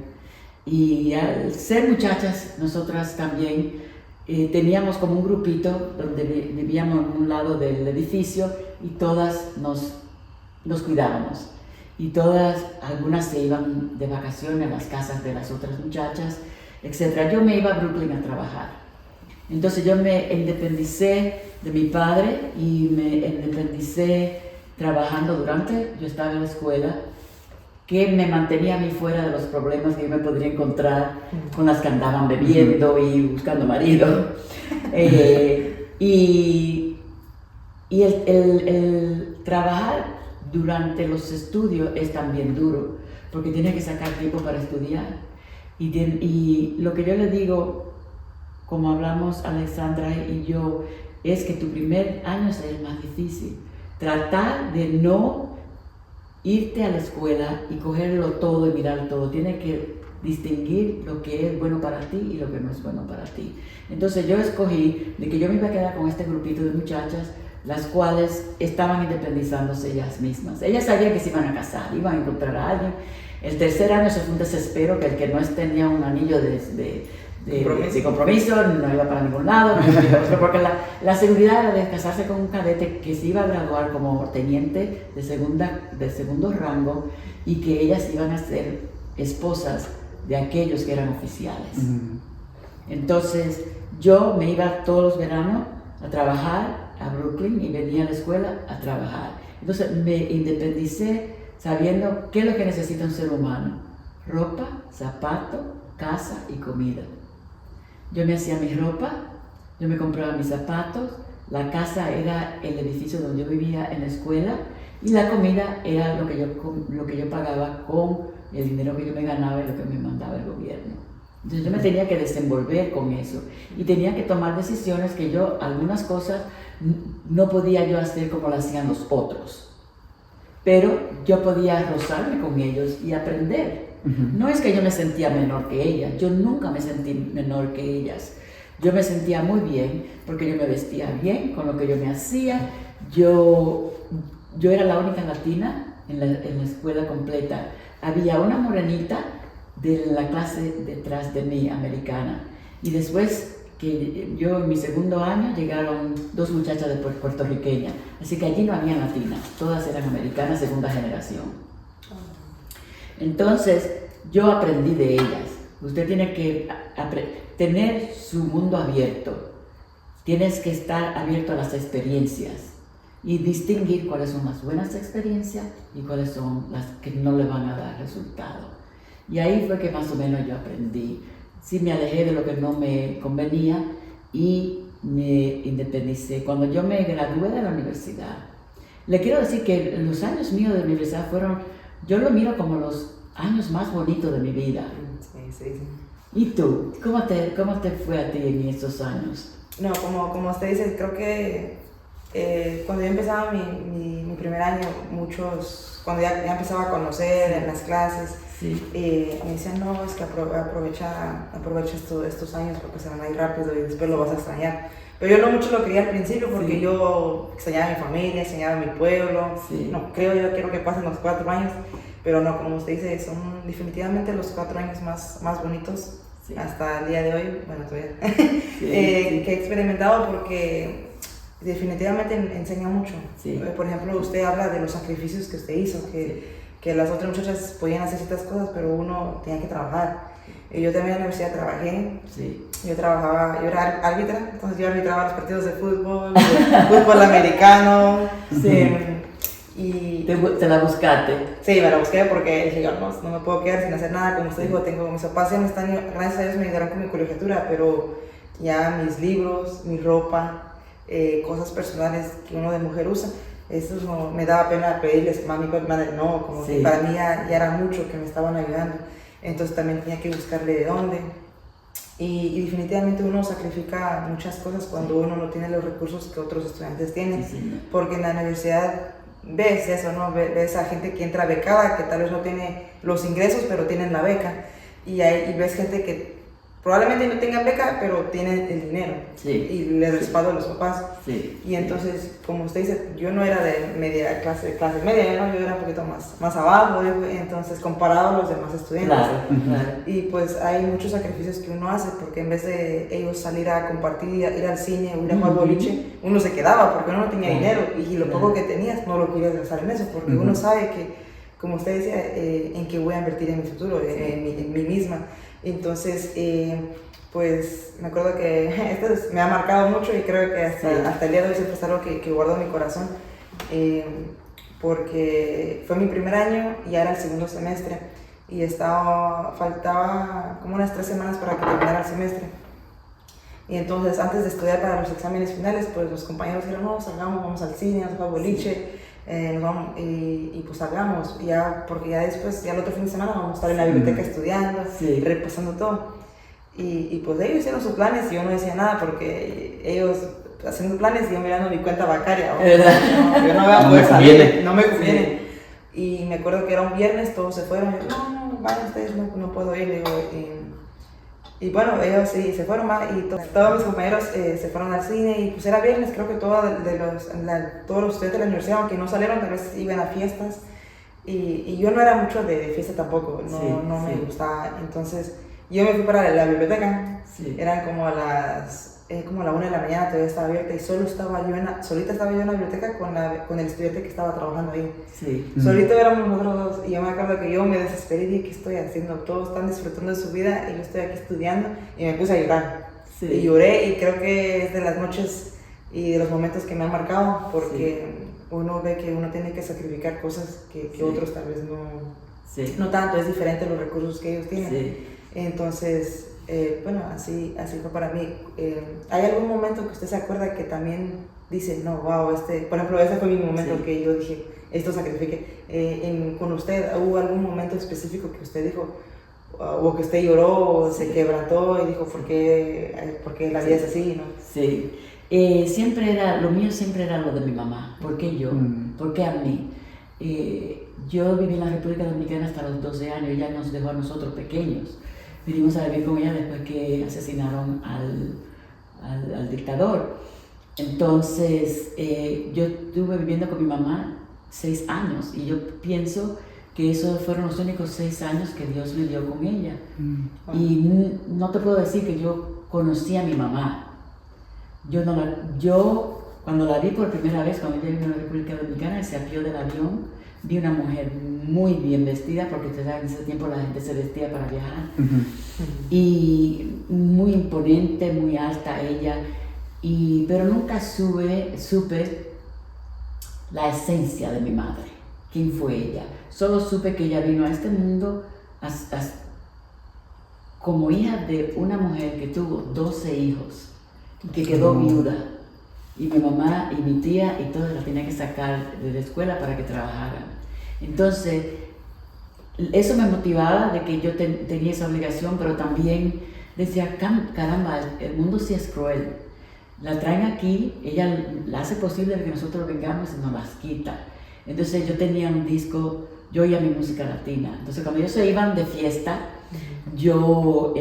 Y al ser muchachas, nosotras también teníamos como un grupito donde vivíamos en un lado del edificio y todas nos cuidábamos. Y todas, algunas se iban de vacaciones a las casas de las otras muchachas, etc. Yo me iba a Brooklyn a trabajar. Entonces yo me independicé de mi padre y me independicé trabajando yo estaba en la escuela, que me mantenía a mí fuera de los problemas que yo me podría encontrar con las que andaban bebiendo y buscando marido. Y el trabajar durante los estudios es también duro, porque tienes que sacar tiempo para estudiar. Y lo que yo le digo, como hablamos Alexandra y yo, es que tu primer año es el más difícil. Tratar de no irte a la escuela y cogerlo todo y mirar todo. Tienes que distinguir lo que es bueno para ti y lo que no es bueno para ti. Entonces yo escogí de que yo me iba a quedar con este grupito de muchachas, las cuales estaban independizándose ellas mismas. Ellas sabían que se iban a casar, iban a encontrar a alguien. El tercer año se fue un desespero, que el que no tenía un anillo de compromiso no iba para ningún lado, porque la seguridad era de casarse con un cadete que se iba a graduar como teniente de segundo rango y que ellas iban a ser esposas de aquellos que eran oficiales. Entonces yo me iba todos los veranos a trabajar a Brooklyn y venía a la escuela a trabajar. Entonces me independicé sabiendo qué es lo que necesita un ser humano: ropa, zapato, casa y comida. Yo me hacía mi ropa, yo me compraba mis zapatos, la casa era el edificio donde yo vivía en la escuela y la comida era lo que yo pagaba con el dinero que yo me ganaba y lo que me mandaba el gobierno. Entonces yo me tenía que desenvolver con eso y tenía que tomar decisiones que algunas cosas no podía yo hacer como lo hacían los otros, pero yo podía rozarme con ellos y aprender. No es que yo me sentía menor que ellas, yo nunca me sentí menor que ellas. Yo me sentía muy bien porque yo me vestía bien con lo que yo me hacía. Yo era la única latina en la escuela completa. Había una morenita de la clase detrás de mí, americana. Y después que yo en mi segundo año llegaron 2 muchachas de puertorriqueñas. Así que allí no había latinas, todas eran americanas, segunda generación. Entonces, yo aprendí de ellas. Usted tiene que tener su mundo abierto. Tienes que estar abierto a las experiencias y distinguir cuáles son las buenas experiencias y cuáles son las que no le van a dar resultado. Y ahí fue que más o menos yo aprendí. Sí, me alejé de lo que no me convenía y me independicé. Cuando yo me gradué de la universidad, le quiero decir que los años míos de universidad yo lo miro como los años más bonitos de mi vida. Sí. ¿Y tú? ¿Cómo te fue a ti en estos años? No, como usted dice, creo que cuando yo empezaba mi primer año, cuando ya empezaba a conocer en las clases, me decían, no, es que aprovecha estos años porque se van a ir rápido y después lo vas a extrañar. Pero yo no mucho lo quería al principio porque yo extrañaba a mi familia, extrañaba a mi pueblo. No, quiero que pasen los 4 años, pero no, como usted dice, son definitivamente los 4 años más bonitos hasta el día de hoy, bueno, todavía, que he experimentado porque definitivamente enseña mucho. Por ejemplo, usted habla de los sacrificios que usted hizo, que que las otras muchachas podían hacer ciertas cosas, pero uno tenía que trabajar. Y yo también en la universidad trabajé. Sí. Yo era árbitra, entonces yo arbitraba los partidos de fútbol, fútbol americano. Sí. Y ¿Te la buscaste? sí, me la busqué porque dije, no me puedo quedar sin hacer nada. Como usted dijo, mis papás ya me están, gracias a Dios me ayudaron con mi colegiatura, pero ya mis libros, mi ropa, cosas personales que uno de mujer usa, eso no, me daba pena pedirles, mami, madre, no, como Sí. que para mí ya era mucho que me estaban ayudando. Entonces también tenía que buscarle de dónde. Y definitivamente uno sacrifica muchas cosas cuando uno no tiene los recursos que otros estudiantes tienen. Sí. Porque en la universidad ves eso, ¿no? Ves a gente que entra becada, que tal vez no tiene los ingresos, pero tienen la beca. Y ves gente que probablemente no tenga beca, pero tienen el dinero. Sí. Y le respaldo a los papás. Sí. Y entonces, como usted dice, yo no era de clase media, ¿no? Yo era un poquito más abajo, entonces comparado a los demás estudiantes. Claro. Y pues hay muchos sacrificios que uno hace, porque en vez de ellos salir a compartir, ir al cine o ir a jugar boliche, uno se quedaba porque uno no tenía dinero y lo poco que tenías no lo querías gastar en eso, porque uno sabe que, como usted decía, en qué voy a invertir en mi futuro, en mí misma. Entonces, pues me acuerdo que esto me ha marcado mucho y creo que hasta el día de hoy siempre es algo que guardo en mi corazón, porque fue mi primer año y ya era el segundo semestre y faltaba como unas 3 semanas para que terminara el semestre. Y entonces, antes de estudiar para los exámenes finales, pues los compañeros dijeron, no, salgamos, vamos al cine, vamos al boliche, nos vamos, y pues salgamos, porque ya después, ya el otro fin de semana vamos a estar en la biblioteca estudiando, repasando todo. Y pues ellos hicieron sus planes y yo no decía nada porque ellos haciendo planes y yo mirando mi cuenta bancaria. Yo no voy a poder salir, no me conviene. Y me acuerdo que era un viernes, todos se fueron. Yo, no, vayan ustedes, no puedo ir. Digo, y bueno, ellos sí se fueron más y todos mis compañeros se fueron al cine y pues era viernes, creo que todos los estudiantes de la universidad, aunque no salieron, tal vez iban a fiestas. Y yo no era mucho de fiesta tampoco, no me gustaba. Entonces yo me fui para la biblioteca, eran como a la 1 de la mañana, todavía estaba abierta y solita estaba yo en la biblioteca con el estudiante que estaba trabajando ahí. Solito éramos nosotros dos y yo me acuerdo que yo me desesperé y dije, ¿qué estoy haciendo? Todos están disfrutando de su vida y yo estoy aquí estudiando y me puse a llorar. Y lloré y creo que es de las noches y de los momentos que me han marcado porque uno ve que uno tiene que sacrificar cosas que otros tal vez no tanto, es diferente los recursos que ellos tienen. Entonces, bueno, así fue para mí. ¿Hay algún momento que usted se acuerda que también dice, no, wow, por ejemplo, ese fue mi momento que yo dije, esto sacrifique? Con usted, ¿hubo algún momento específico que usted dijo, o que usted lloró, o se quebrantó y dijo, ¿por qué la vida es así? ¿No? Sí. Lo mío siempre era lo de mi mamá. ¿Por qué yo? ¿Por qué a mí? Yo viví en la República Dominicana hasta los 12 años, ella nos dejó a nosotros pequeños. Vinimos a vivir con ella después que asesinaron al dictador. Entonces, yo estuve viviendo con mi mamá 6 años y yo pienso que esos fueron los únicos 6 años que Dios me dio con ella. Y no te puedo decir que yo conocí a mi mamá. Yo cuando la vi por primera vez, cuando ella vino a la República Dominicana, se apió del avión. Vi una mujer muy bien vestida, porque en ese tiempo la gente se vestía para viajar, y muy imponente, muy alta ella, pero nunca supe la esencia de mi madre, quién fue ella. Solo supe que ella vino a este mundo como hija de una mujer que tuvo 12 hijos, que quedó viuda. Y mi mamá y mi tía y todos la tenían que sacar de la escuela para que trabajaran. Entonces, eso me motivaba de que yo tenía esa obligación, pero también decía, caramba, el mundo sí es cruel. La traen aquí, ella la hace posible que nosotros vengamos y nos las quita. Entonces yo tenía un disco, yo oía mi música latina. Entonces cuando ellos se iban de fiesta, yo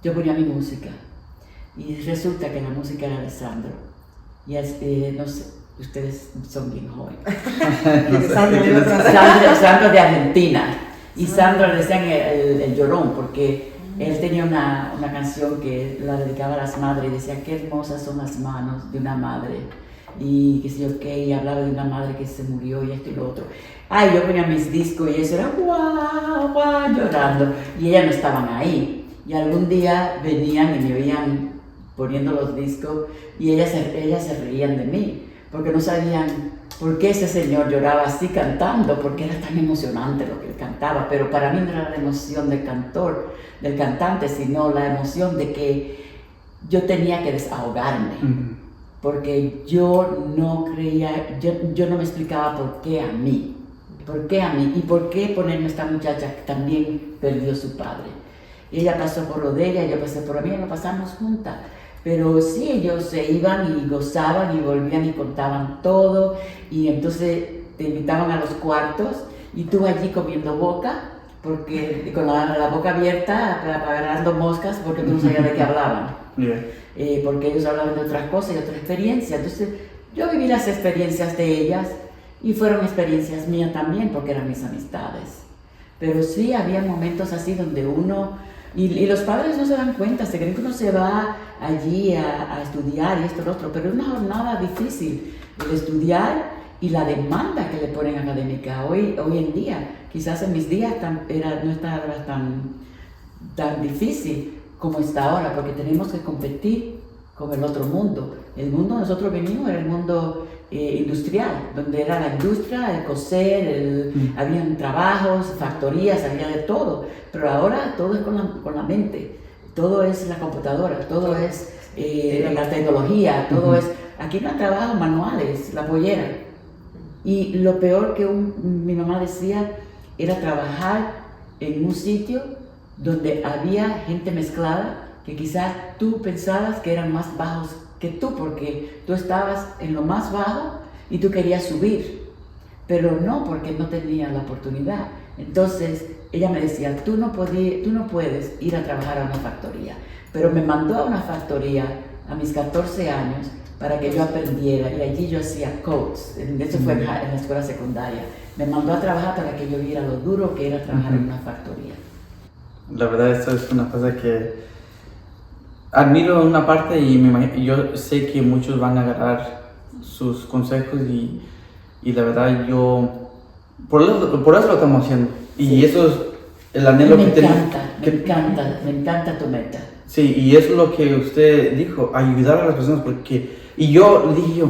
ponía mi música. Y resulta que la música era de Sandro. Y no sé, ustedes son bien jóvenes. Sandro de Argentina. Y Sandro le decían el llorón, porque él tenía una canción que la dedicaba a las madres y decía, qué hermosas son las manos de una madre y qué sé yo qué, y hablaba de una madre que se murió y esto y lo otro. Ay, yo ponía mis discos y eso era guau, guau, llorando, y ellas no estaban ahí. Y algún día venían y me veían poniendo los discos y ellas se reían de mí, porque no sabían por qué ese señor lloraba así cantando, porque era tan emocionante lo que él cantaba. Pero para mí no era la emoción del cantante, sino la emoción de que yo tenía que desahogarme, porque yo no creía, yo no me explicaba por qué a mí, y por qué ponerme esta muchacha que también perdió su padre. Ella pasó por lo de ella, yo pasé por la mía, lo pasamos juntas. Pero sí, ellos se iban y gozaban y volvían y contaban todo, y entonces te invitaban a los cuartos y tú allí comiendo boca, porque con la boca abierta, agarrando moscas, porque tú no sabías de qué hablaban. Porque ellos hablaban de otras cosas y otras experiencias. Entonces yo viví las experiencias de ellas y fueron experiencias mías también, porque eran mis amistades. Pero sí, había momentos así donde uno... Y los padres no se dan cuenta, se creen que uno se va allí a estudiar y esto y lo otro, pero es una jornada difícil el estudiar y la demanda que le ponen académica hoy en día. Quizás en mis días no estaba tan difícil como está ahora, porque tenemos que competir con el otro mundo. El mundo nosotros venimos era el mundo industrial, donde era la industria, el coser, habían trabajos, factorías, había de todo, pero ahora todo es con la mente, todo es la computadora, todo es la tecnología, todo es, aquí no hay trabajos manuales, la pollera. Y lo peor que mi mamá decía era trabajar en un sitio donde había gente mezclada que quizás tú pensabas que eran más bajos que tú, porque tú estabas en lo más bajo y tú querías subir, pero no, porque no tenías la oportunidad. Entonces ella me decía, tú no puedes ir a trabajar a una factoría, pero me mandó a una factoría a mis 14 años para que yo aprendiera, y allí yo hacía coats, eso fue en la escuela secundaria. Me mandó a trabajar para que yo viera lo duro que era trabajar en una factoría. La verdad, esto es una cosa que admiro en una parte, y yo sé que muchos van a agarrar sus consejos, y la verdad yo por eso lo estamos haciendo, y sí. Eso es el anhelo que tenemos. Me encanta tu meta. Sí, y eso es lo que usted dijo, ayudar a las personas, y yo le dije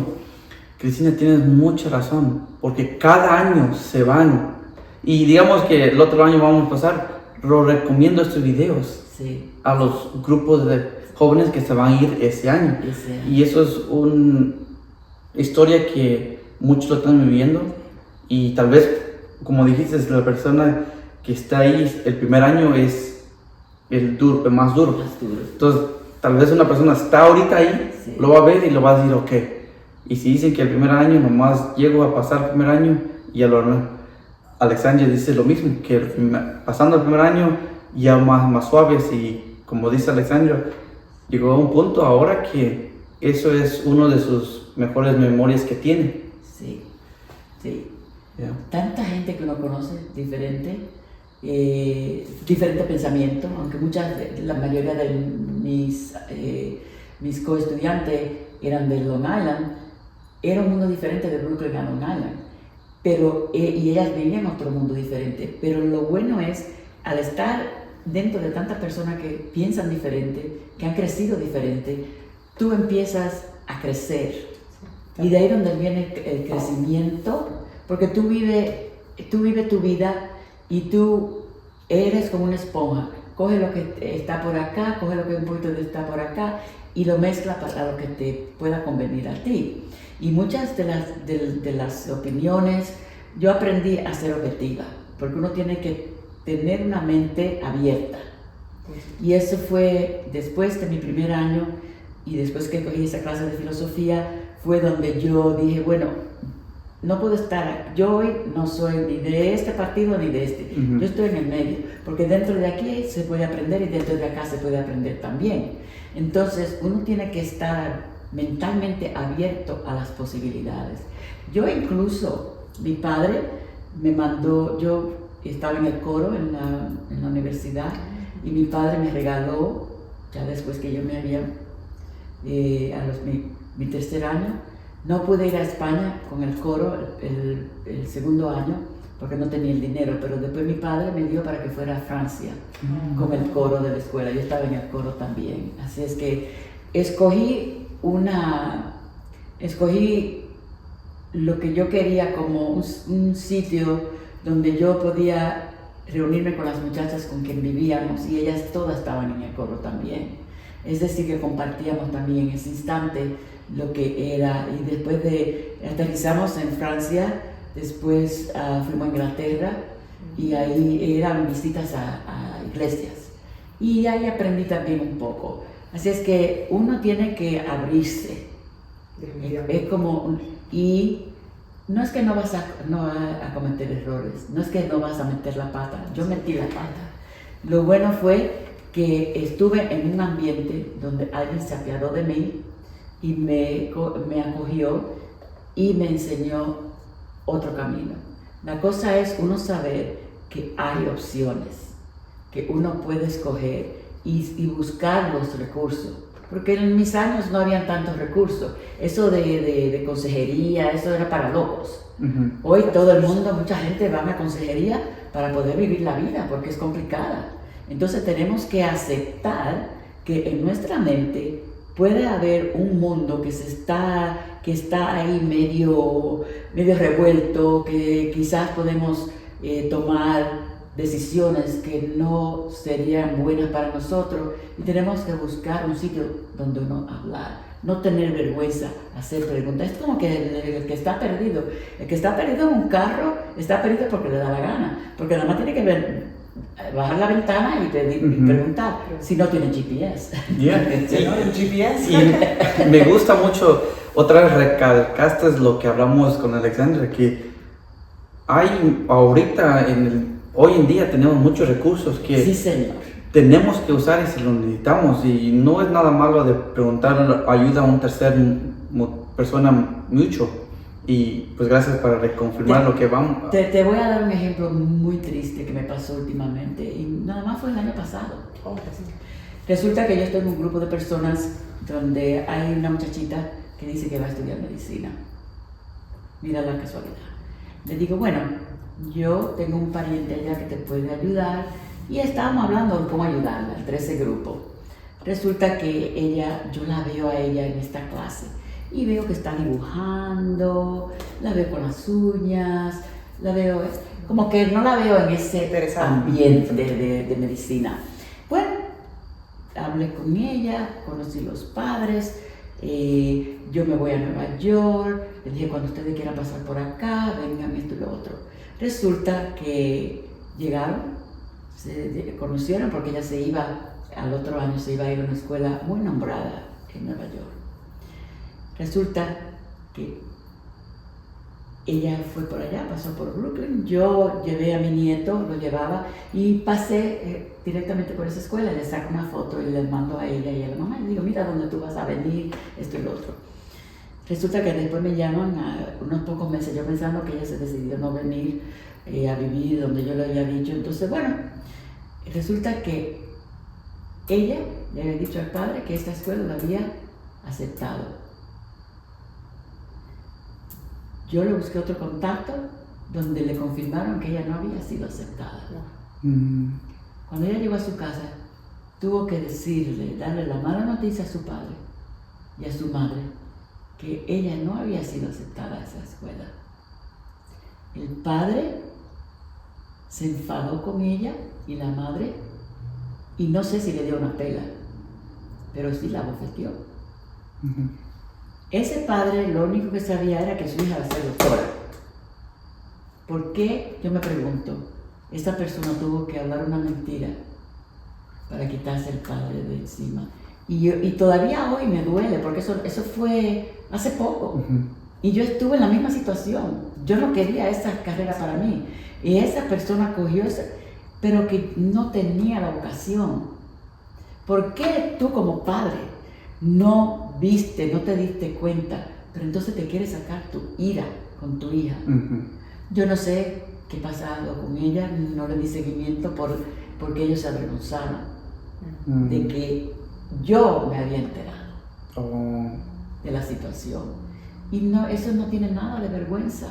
Cristina, tienes mucha razón, porque cada año se van, y digamos que el otro año vamos a pasar, lo recomiendo estos videos a los grupos de jóvenes que se van a ir ese año. Y eso es una historia que muchos lo están viviendo, y tal vez, como dijiste, la persona que está ahí el primer año es el más duro. Entonces, tal vez una persona está ahorita ahí, lo va a ver y lo va a decir, ok. Y si dicen que el primer año nomás llego a pasar el primer año, ya lo armé. Alexandria dice lo mismo, que pasando el primer año ya más suaves, y como dice Alexandria, llegó a un punto ahora que eso es uno de sus mejores memorias que tiene. Sí. Tanta gente que uno conoce diferente pensamiento, aunque la mayoría de mis coestudiantes eran de Long Island, era un mundo diferente de Brooklyn a Long Island, y ellas vivían en otro mundo diferente. Pero lo bueno es, al estar dentro de tantas personas que piensan diferente, que han crecido diferente, tú empiezas a crecer. Y de ahí donde viene el crecimiento, porque tú vives tu vida y tú eres como una esponja. Coge lo que está por acá, coge lo que un poquito está por acá y lo mezcla para lo que te pueda convenir a ti. Y muchas de las opiniones, yo aprendí a ser objetiva, porque uno tiene que tener una mente abierta. Y eso fue después de mi primer año, y después que cogí esa clase de filosofía, fue donde yo dije, bueno, no puedo estar, yo hoy no soy ni de este partido ni de este, yo estoy en el medio, porque dentro de aquí se puede aprender y dentro de acá se puede aprender también. Entonces uno tiene que estar mentalmente abierto a las posibilidades. Yo incluso, mi padre me mandó, yo estaba en el coro en la universidad, y mi padre me regaló, ya después que yo me había, mi tercer año, No pude ir a España con el coro el segundo año porque no tenía el dinero, pero después mi padre me dio para que fuera a Francia con el coro de la escuela. Yo estaba en el coro también. Así es que escogí lo que yo quería como un sitio donde yo podía reunirme con las muchachas con quien vivíamos y ellas todas estaban en el coro también. Es decir, que compartíamos también en ese instante lo que era, y después aterrizamos en Francia, después fuimos a Inglaterra y ahí eran visitas a iglesias y ahí aprendí también un poco. Así es que uno tiene que abrirse, es como, y no es que no vas a cometer errores, no es que no vas a meter la pata, yo metí la pata. Lo bueno fue que estuve en un ambiente donde alguien se apiadó de mí y me acogió y me enseñó otro camino. La cosa es uno saber que hay opciones, que uno puede escoger y buscar los recursos. Porque en mis años no habían tantos recursos. Eso de consejería, eso era para locos. Hoy todo el mundo, mucha gente va a consejería para poder vivir la vida, porque es complicada. Entonces tenemos que aceptar que en nuestra mente puede haber un mundo que está ahí medio revuelto, que quizás podemos tomar decisiones que no serían buenas para nosotros, y tenemos que buscar un sitio donde uno hablar, no tener vergüenza, hacer preguntas. Es como que el que está perdido en un carro está perdido porque le da la gana, porque nada más tiene que bajar la ventana y preguntar si no tiene GPS. Y me gusta mucho, otra vez recalcaste lo que hablamos con Alexandra, que hay ahorita hoy en día tenemos muchos recursos que sí, señor, tenemos que usar y si lo necesitamos, y no es nada malo de preguntar ayuda a un tercer persona mucho. Y pues gracias para reconfirmar lo que vamos. Te voy a dar un ejemplo muy triste que me pasó últimamente y nada más fue el año pasado. Resulta que yo estoy en un grupo de personas donde hay una muchachita que dice que va a estudiar medicina. Mira la casualidad. Le digo, bueno, yo tengo un pariente allá que te puede ayudar y estábamos hablando de cómo ayudarla entre ese grupo. Resulta que yo la veo a ella en esta clase y veo que está dibujando, la veo con las uñas, la veo, como que no la veo en ese ambiente de medicina. Bueno, hablé con ella, conocí los padres, yo me voy a Nueva York, le dije cuando ustedes quieran pasar por acá, vengan esto y lo otro. Resulta que llegaron, se conocieron porque ella al otro año se iba a ir a una escuela muy nombrada en Nueva York. Resulta que ella fue por allá, pasó por Brooklyn, yo llevé a mi nieto, lo llevaba y pasé directamente por esa escuela, le saco una foto y le mando a ella y a la mamá y le digo, mira dónde tú vas a venir, esto y lo otro. Resulta que después me llaman a unos pocos meses, yo pensando que ella se decidió no venir a vivir donde yo le había dicho. Entonces, bueno, resulta que ella le había dicho al padre que esta escuela la había aceptado. Yo le busqué otro contacto donde le confirmaron que ella no había sido aceptada. Cuando ella llegó a su casa, tuvo que darle la mala noticia a su padre y a su madre que ella no había sido aceptada a esa escuela. El padre se enfadó con ella y la madre, y no sé si le dio una pela, pero sí la bofeteó. Ese padre lo único que sabía era que su hija iba a ser doctora. ¿Por qué? Yo me pregunto, esta persona tuvo que hablar una mentira para quitarse el padre de encima. Y todavía hoy me duele, porque eso fue hace poco. Y yo estuve en la misma situación. Yo no quería esa carrera para mí. Y esa persona cogió pero que no tenía la vocación. ¿Por qué tú como padre no te diste cuenta, pero entonces te quieres sacar tu ira con tu hija? Yo no sé qué pasado con ella, no le di seguimiento porque ellos se avergonzaron de que yo me había enterado de la situación. Y no, eso no tiene nada de vergüenza.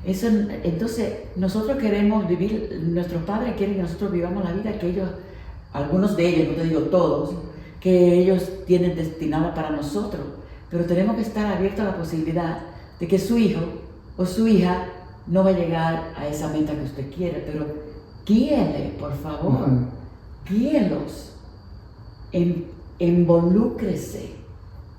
Eso, entonces, nosotros queremos vivir, nuestros padres quieren que nosotros vivamos la vida que ellos, algunos de ellos, no te digo todos, que ellos tienen destinada para nosotros. Pero tenemos que estar abiertos a la posibilidad de que su hijo o su hija no va a llegar a esa meta que usted quiere, pero guíele, por favor, guíelos, involúcrese,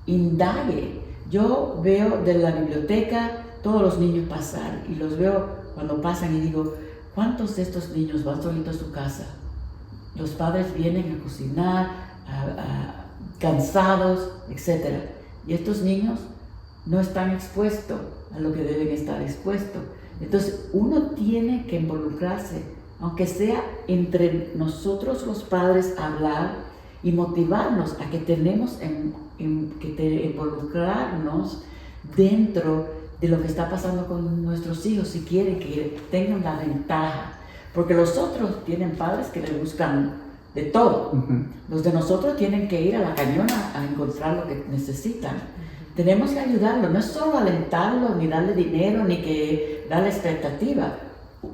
indague. Yo veo de la biblioteca todos los niños pasar y los veo cuando pasan y digo, ¿cuántos de estos niños van solitos a su casa? Los padres vienen a cocinar, cansados, etc. Y estos niños no están expuestos a lo que deben estar expuestos. Entonces uno tiene que involucrarse, aunque sea entre nosotros los padres, hablar y motivarnos a que tenemos que involucrarnos dentro de lo que está pasando con nuestros hijos, si quieren que tengan la ventaja. Porque los otros tienen padres que les buscan de todo. Los de nosotros tienen que ir a la cañona a encontrar lo que necesitan. Tenemos que ayudarlo, no es solo alentarlo, ni darle dinero, ni que darle expectativa.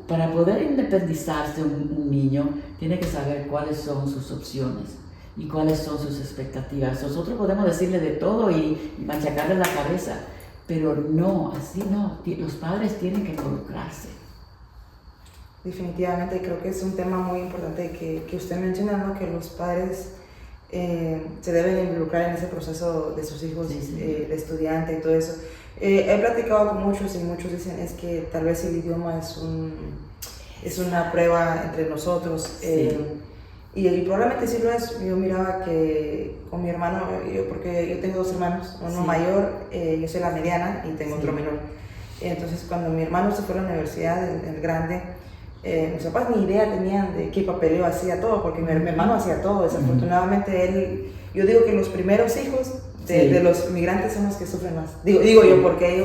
Para poder independizarse un niño, tiene que saber cuáles son sus opciones y cuáles son sus expectativas. Nosotros podemos decirle de todo y machacarle la cabeza, pero no, así no. Los padres tienen que involucrarse. Definitivamente creo que es un tema muy importante que usted menciona, ¿no? Que los padres se deben involucrar en ese proceso de sus hijos, de estudiante y todo eso. He platicado con muchos y muchos dicen es que tal vez el idioma es una prueba entre nosotros. Y probablemente sí lo es. Yo miraba que con mi hermano, porque yo tengo dos hermanos, uno mayor, yo soy la mediana y tengo otro menor. Entonces cuando mi hermano se fue a la universidad, el grande, mis papás ni idea tenían de qué papeleo hacía todo, porque mi hermano hacía todo. Desafortunadamente él, yo digo que los primeros hijos de los migrantes son los que sufren más. Digo yo, porque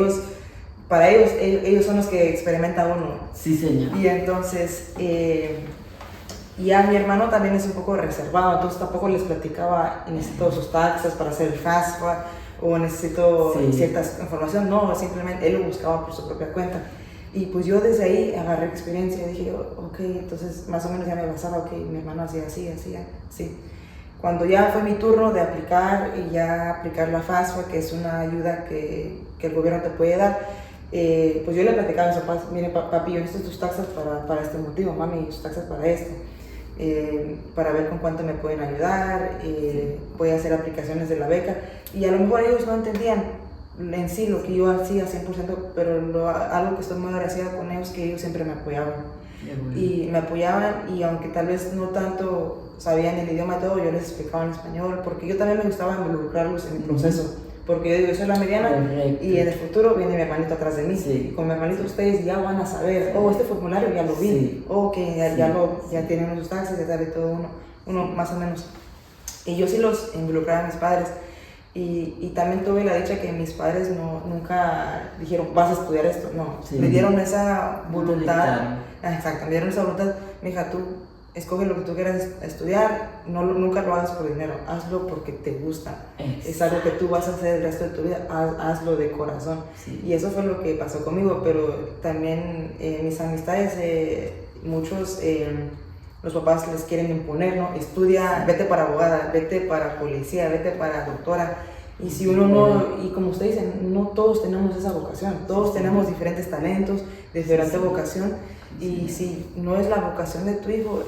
para ellos son los que experimenta uno. Sí, señor. Y entonces, ya mi hermano también es un poco reservado, entonces tampoco les platicaba, necesito sus taxas para hacer el FAFSA o necesito cierta información. No, simplemente él lo buscaba por su propia cuenta. Y pues yo desde ahí agarré experiencia y dije, ok, entonces más o menos ya me basaba, ok, mi hermano hacía así. Cuando ya fue mi turno de aplicar y ya aplicar la FAFSA, que es una ayuda que el gobierno te puede dar, pues yo le platicaba a mis papás, mire papi, yo necesito tus taxas para este motivo, mami, tus taxas para esto, para ver con cuánto me pueden ayudar, voy a hacer aplicaciones de la beca, y a lo mejor ellos no entendían en sí lo que yo hacía 100%, pero algo que estoy muy agradecida con ellos es que ellos siempre me apoyaban. Y me apoyaban, y aunque tal vez no tanto sabían el idioma y todo, yo les explicaba en español, porque yo también me gustaba involucrarlos en mi proceso, porque yo digo, yo soy la mediana. Correcto. Y en el futuro viene mi hermanito atrás de mí, y con mi hermanito ustedes ya van a saber, este formulario ya lo vi, que ya tienen sus taxis, ya sabe todo uno más o menos. Y yo sí los involucraba a mis padres. Y también tuve la dicha que mis padres nunca dijeron, vas a estudiar esto, no, me dieron esa voluntad, me dieron esa voluntad, mija, tú escoge lo que tú quieras estudiar, nunca lo hagas por dinero, hazlo porque te gusta, es algo que tú vas a hacer el resto de tu vida, hazlo de corazón. Y eso fue lo que pasó conmigo, pero también mis amistades, muchos... los papás les quieren imponer, ¿no? Estudia, vete para abogada, vete para policía, vete para doctora. Y si uno no, y como usted dice, no todos tenemos esa vocación, todos tenemos diferentes talentos, diferente vocación. Y si no es la vocación de tu hijo,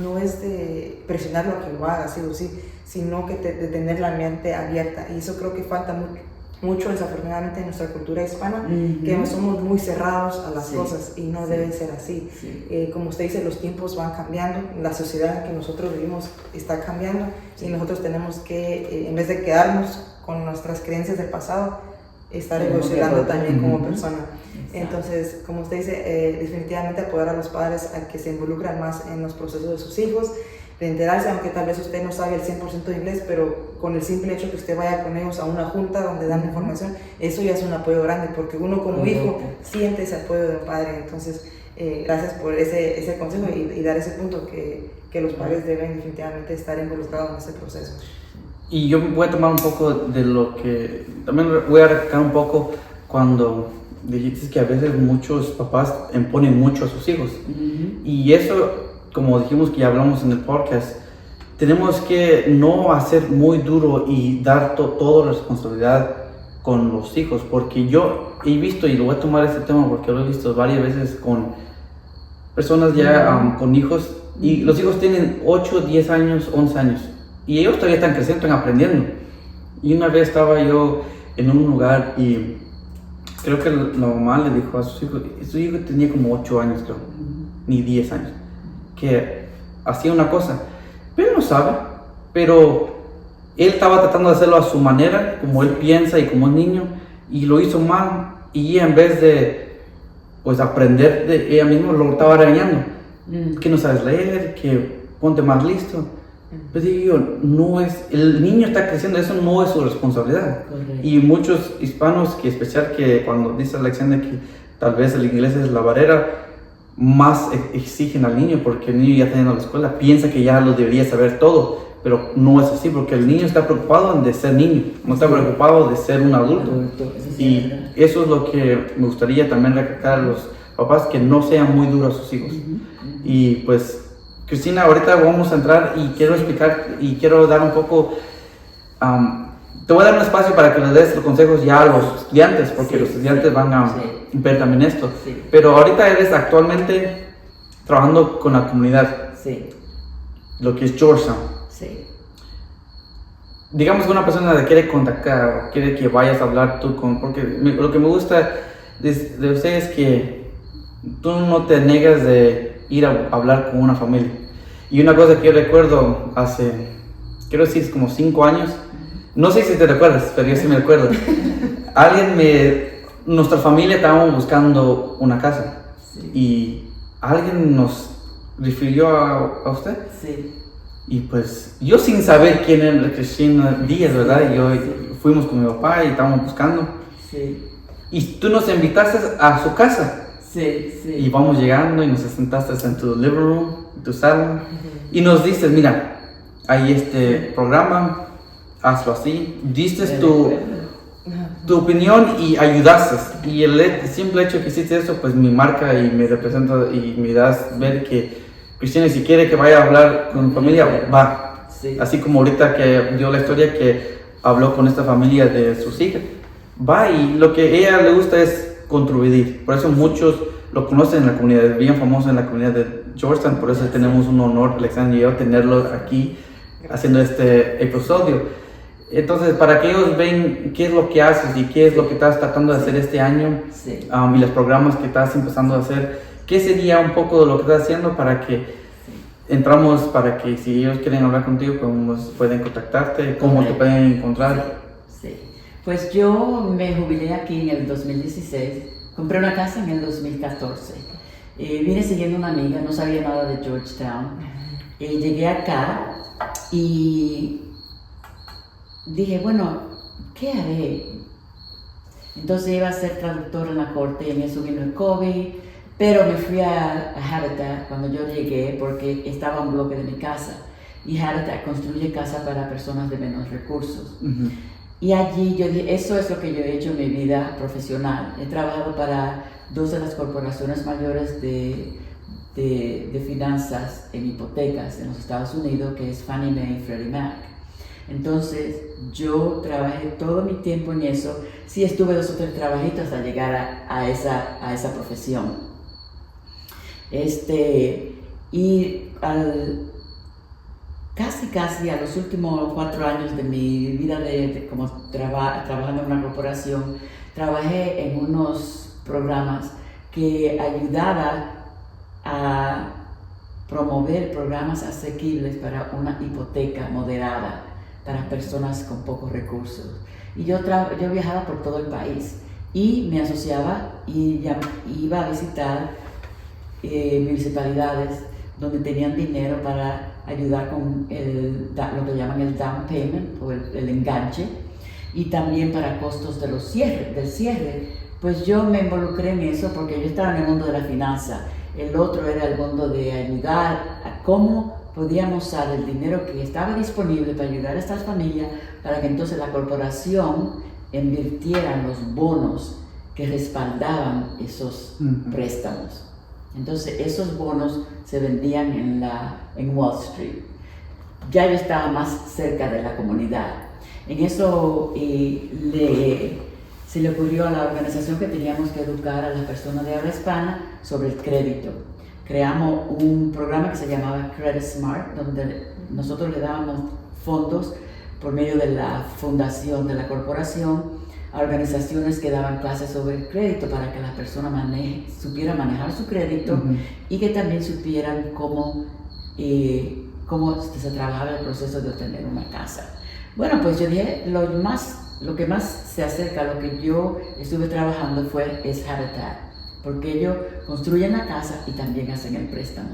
no es de presionarlo a que lo haga, sí o sí, sino que de tener la mente abierta. Y eso creo que falta mucho desafortunadamente en nuestra cultura hispana, que somos muy cerrados a las cosas, y no debe ser así. Como usted dice, los tiempos van cambiando, la sociedad en que nosotros vivimos está cambiando, y nosotros tenemos que, en vez de quedarnos con nuestras creencias del pasado, estar evolucionando también como persona. Entonces, como usted dice, definitivamente apoyar a los padres a que se involucren más en los procesos de sus hijos, de enterarse, aunque tal vez usted no sabe el 100% de inglés, pero con el simple hecho que usted vaya con ellos a una junta donde dan información, eso ya es un apoyo grande, porque uno como hijo siente ese apoyo del padre. Entonces, gracias por ese consejo y dar ese punto que los padres deben definitivamente estar involucrados en ese proceso. Y yo voy a tomar un poco de lo que, también voy a recalcar un poco cuando dijiste que a veces muchos papás imponen mucho a sus hijos. Y eso, como dijimos que ya hablamos en el podcast, tenemos que no hacer muy duro y dar toda la responsabilidad con los hijos, porque yo he visto, y lo voy a tomar este tema porque lo he visto varias veces con personas ya con hijos, y los hijos tienen 8, 10 años, 11 años, y ellos todavía están creciendo, están aprendiendo. Y una vez estaba yo en un lugar y creo que la mamá le dijo a su hijo tenía como 8 años, creo, ni 10 años, que hacía una cosa, pero no sabe, pero él estaba tratando de hacerlo a su manera, como él piensa y como es niño, y lo hizo mal, y ella, en vez de pues aprender de ella misma, lo estaba regañando, que no sabes leer, que ponte más listo. Pues digo yo, no es, el niño está creciendo, eso no es su responsabilidad. Correcto. Y muchos hispanos, que especial que cuando dice la lección de que tal vez el inglés es la barrera, más exigen al niño, porque el niño ya está en la escuela, piensa que ya lo debería saber todo, pero no es así, porque el niño está preocupado de ser niño, no está preocupado de ser un adulto. Eso sí, Y ¿verdad? eso es lo que me gustaría también recalcar a los papás, que no sean muy duros a sus hijos. Y pues, Cristina, ahorita vamos a entrar y quiero explicar y quiero dar un poco, te voy a dar un espacio para que les des los consejos ya a los estudiantes, porque los estudiantes van a ver también esto. Sí. Pero ahorita eres actualmente trabajando con la comunidad, Sí, lo que es Georgetown. sí. Digamos que una persona te quiere contactar o quiere que vayas a hablar tú con, porque lo que me gusta de usted es que tú no te negas de ir a hablar con una familia. Y una cosa que yo recuerdo hace, quiero decir, como 5 años, no sé si te recuerdas, pero yo sí me acuerdo. Nuestra familia estábamos buscando una casa, Sí. y alguien nos refirió a usted. Sí. Y pues yo sin saber quién era Cristina Díaz, ¿verdad? Fuimos con mi papá y estábamos buscando. Sí. Y tú nos invitaste a su casa. Sí, sí. Y vamos llegando y nos sentaste en tu living room, en tu salón. Y nos dices, mira, hay este programa, hazlo así. Diste tu opinión y ayudaste. Y el simple hecho que hiciste eso, pues me marca y me representa y me das ver que Cristina, si quiere que vaya a hablar con familia, va. Sí. Así como ahorita que dio la historia que habló con esta familia de sus hijas, va, y lo que a ella le gusta es contribuir. Por eso muchos lo conocen en la comunidad, es bien famoso en la comunidad de Georgetown. Por eso tenemos un honor, Alexander y yo, tenerlo aquí haciendo este episodio. Entonces, para que ellos vean qué es lo que haces y qué es lo que estás tratando de hacer este año, Sí. y los programas que estás empezando a hacer, ¿qué sería un poco de lo que estás haciendo para que entramos, para que si ellos quieren hablar contigo, pueden contactarte, cómo te pueden encontrar? Sí. Pues yo me jubilé aquí en el 2016, compré una casa en el 2014. Vine siguiendo una amiga, no sabía nada de Georgetown. Llegué acá y dije, bueno, ¿qué haré? Entonces iba a ser traductor en la corte y en eso vino el COVID, pero me fui a Habitat cuando yo llegué porque estaba un bloque de mi casa y Habitat construye casa para personas de menos recursos. Y allí yo dije, eso es lo que yo he hecho en mi vida profesional. He trabajado para 2 de las corporaciones mayores de finanzas en hipotecas en los Estados Unidos, que es Fannie Mae y Freddie Mac. Entonces yo trabajé todo mi tiempo en eso. Sí, estuve 2 o 3 trabajitos hasta llegar a esa profesión. Y casi a los últimos 4 años de mi vida como trabajando en una corporación, trabajé en unos programas que ayudaban a promover programas asequibles para una hipoteca moderada para personas con pocos recursos. Y yo viajaba por todo el país y me asociaba y iba a visitar municipalidades donde tenían dinero para ayudar con lo que llaman el down payment o el enganche, y también para costos del cierre. Pues yo me involucré en eso porque yo estaba en el mundo de la finanza. El otro era el mundo de ayudar a cómo podíamos usar el dinero que estaba disponible para ayudar a estas familias, para que entonces la corporación invirtiera en los bonos que respaldaban esos préstamos. Entonces esos bonos se vendían en Wall Street. Ya yo estaba más cerca de la comunidad. En eso se le ocurrió a la organización que teníamos que educar a las personas de habla hispana sobre el crédito. Creamos un programa que se llamaba Credit Smart, donde nosotros le dábamos fondos por medio de la fundación de la corporación a organizaciones que daban clases sobre el crédito para que las personas supieran manejar su crédito y que también supieran cómo se trabajaba el proceso de obtener una casa. Bueno, pues yo dije, lo que más se acerca a lo que yo estuve trabajando es Habitat, porque ellos construyen la casa y también hacen el préstamo.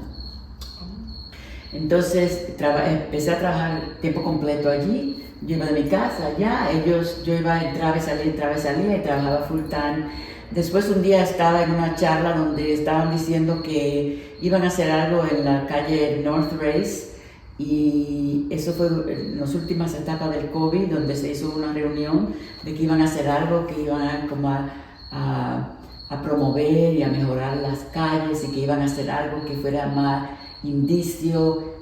Entonces empecé a trabajar tiempo completo allí. Yo iba de mi casa allá, yo entraba y salía y trabajaba full time. Después un día estaba en una charla donde estaban diciendo que iban a hacer algo en la calle North Race, y eso fue en las últimas etapas del COVID, donde se hizo una reunión de que iban a hacer algo, que iban como a promover y a mejorar las calles, y que iban a hacer algo que fuera más indicio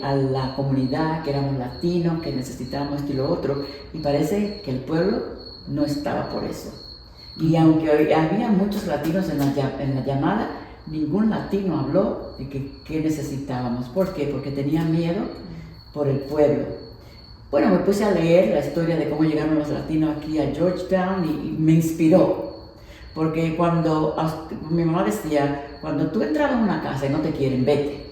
a la comunidad, que éramos latinos, que necesitábamos esto y lo otro, y parece que el pueblo no estaba por eso. Y aunque había muchos latinos en la llamada, ningún latino habló de qué necesitábamos. ¿Por qué? Porque tenían miedo por el pueblo. Bueno, me puse a leer la historia de cómo llegaron los latinos aquí a Georgetown y me inspiró. Porque mi mamá decía, cuando tú entrabas en una casa y no te quieren, vete.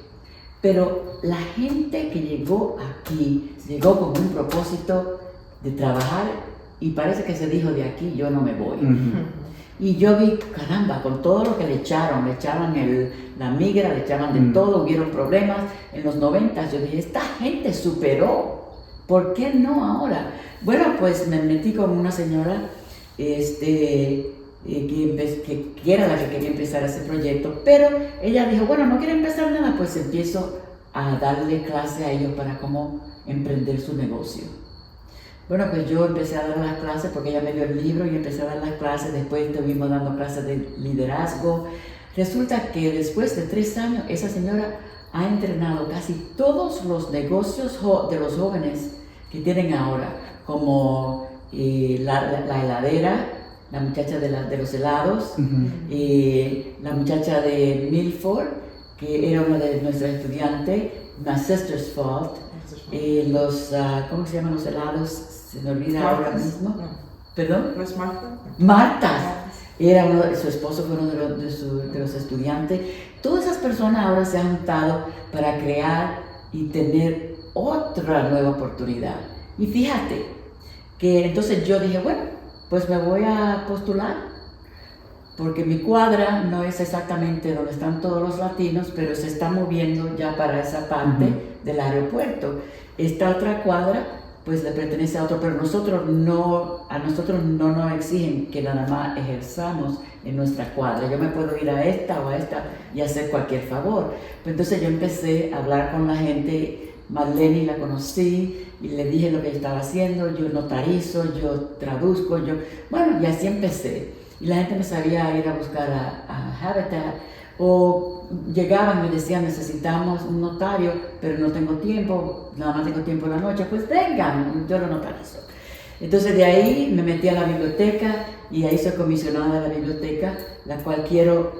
Pero la gente que llegó aquí, llegó con un propósito de trabajar, y parece que se dijo, de aquí yo no me voy. Y yo vi, caramba, con todo lo que le echaban la migra, le echaban de todo, hubieron problemas. En los 90 yo dije, esta gente superó, ¿por qué no ahora? Bueno, pues me metí con una señora que era la que quería empezar ese proyecto, pero ella dijo, bueno, no quiere empezar nada, pues empiezo a darle clase a ellos para cómo emprender su negocio. Bueno, pues yo empecé a dar las clases porque ella me dio el libro y empecé a dar las clases. Después estuvimos dando clases de liderazgo. Resulta que después de 3 años, esa señora ha entrenado casi todos los negocios de los jóvenes que tienen ahora, como la heladera, la muchacha de los helados, la muchacha de Milford, que era una de nuestras estudiantes, My Sister's Fault, ¿cómo se llaman los helados? Se me olvida ahora mismo. No. ¿Perdón? ¿No es Marta? Marta. Su esposo fue uno de los estudiantes. Todas esas personas ahora se han juntado para crear y tener otra nueva oportunidad. Y fíjate que entonces yo dije, bueno, pues me voy a postular, porque mi cuadra no es exactamente donde están todos los latinos, pero se está moviendo ya para esa parte del aeropuerto. Esta otra cuadra pues le pertenece a otro, pero a nosotros no nos exigen que nada más ejerzamos en nuestra cuadra. Yo me puedo ir a esta o a esta y hacer cualquier favor. Pues entonces yo empecé a hablar con la gente. Marlene la conocí y le dije lo que estaba haciendo, yo notarizo, yo traduzco, bueno, y así empecé. Y la gente me sabía ir a buscar a Habitat, o llegaban y me decían, necesitamos un notario, pero no tengo tiempo, nada más tengo tiempo en la noche, pues vengan, yo lo notarizo. Entonces de ahí me metí a la biblioteca y ahí soy comisionada de la biblioteca, la cual quiero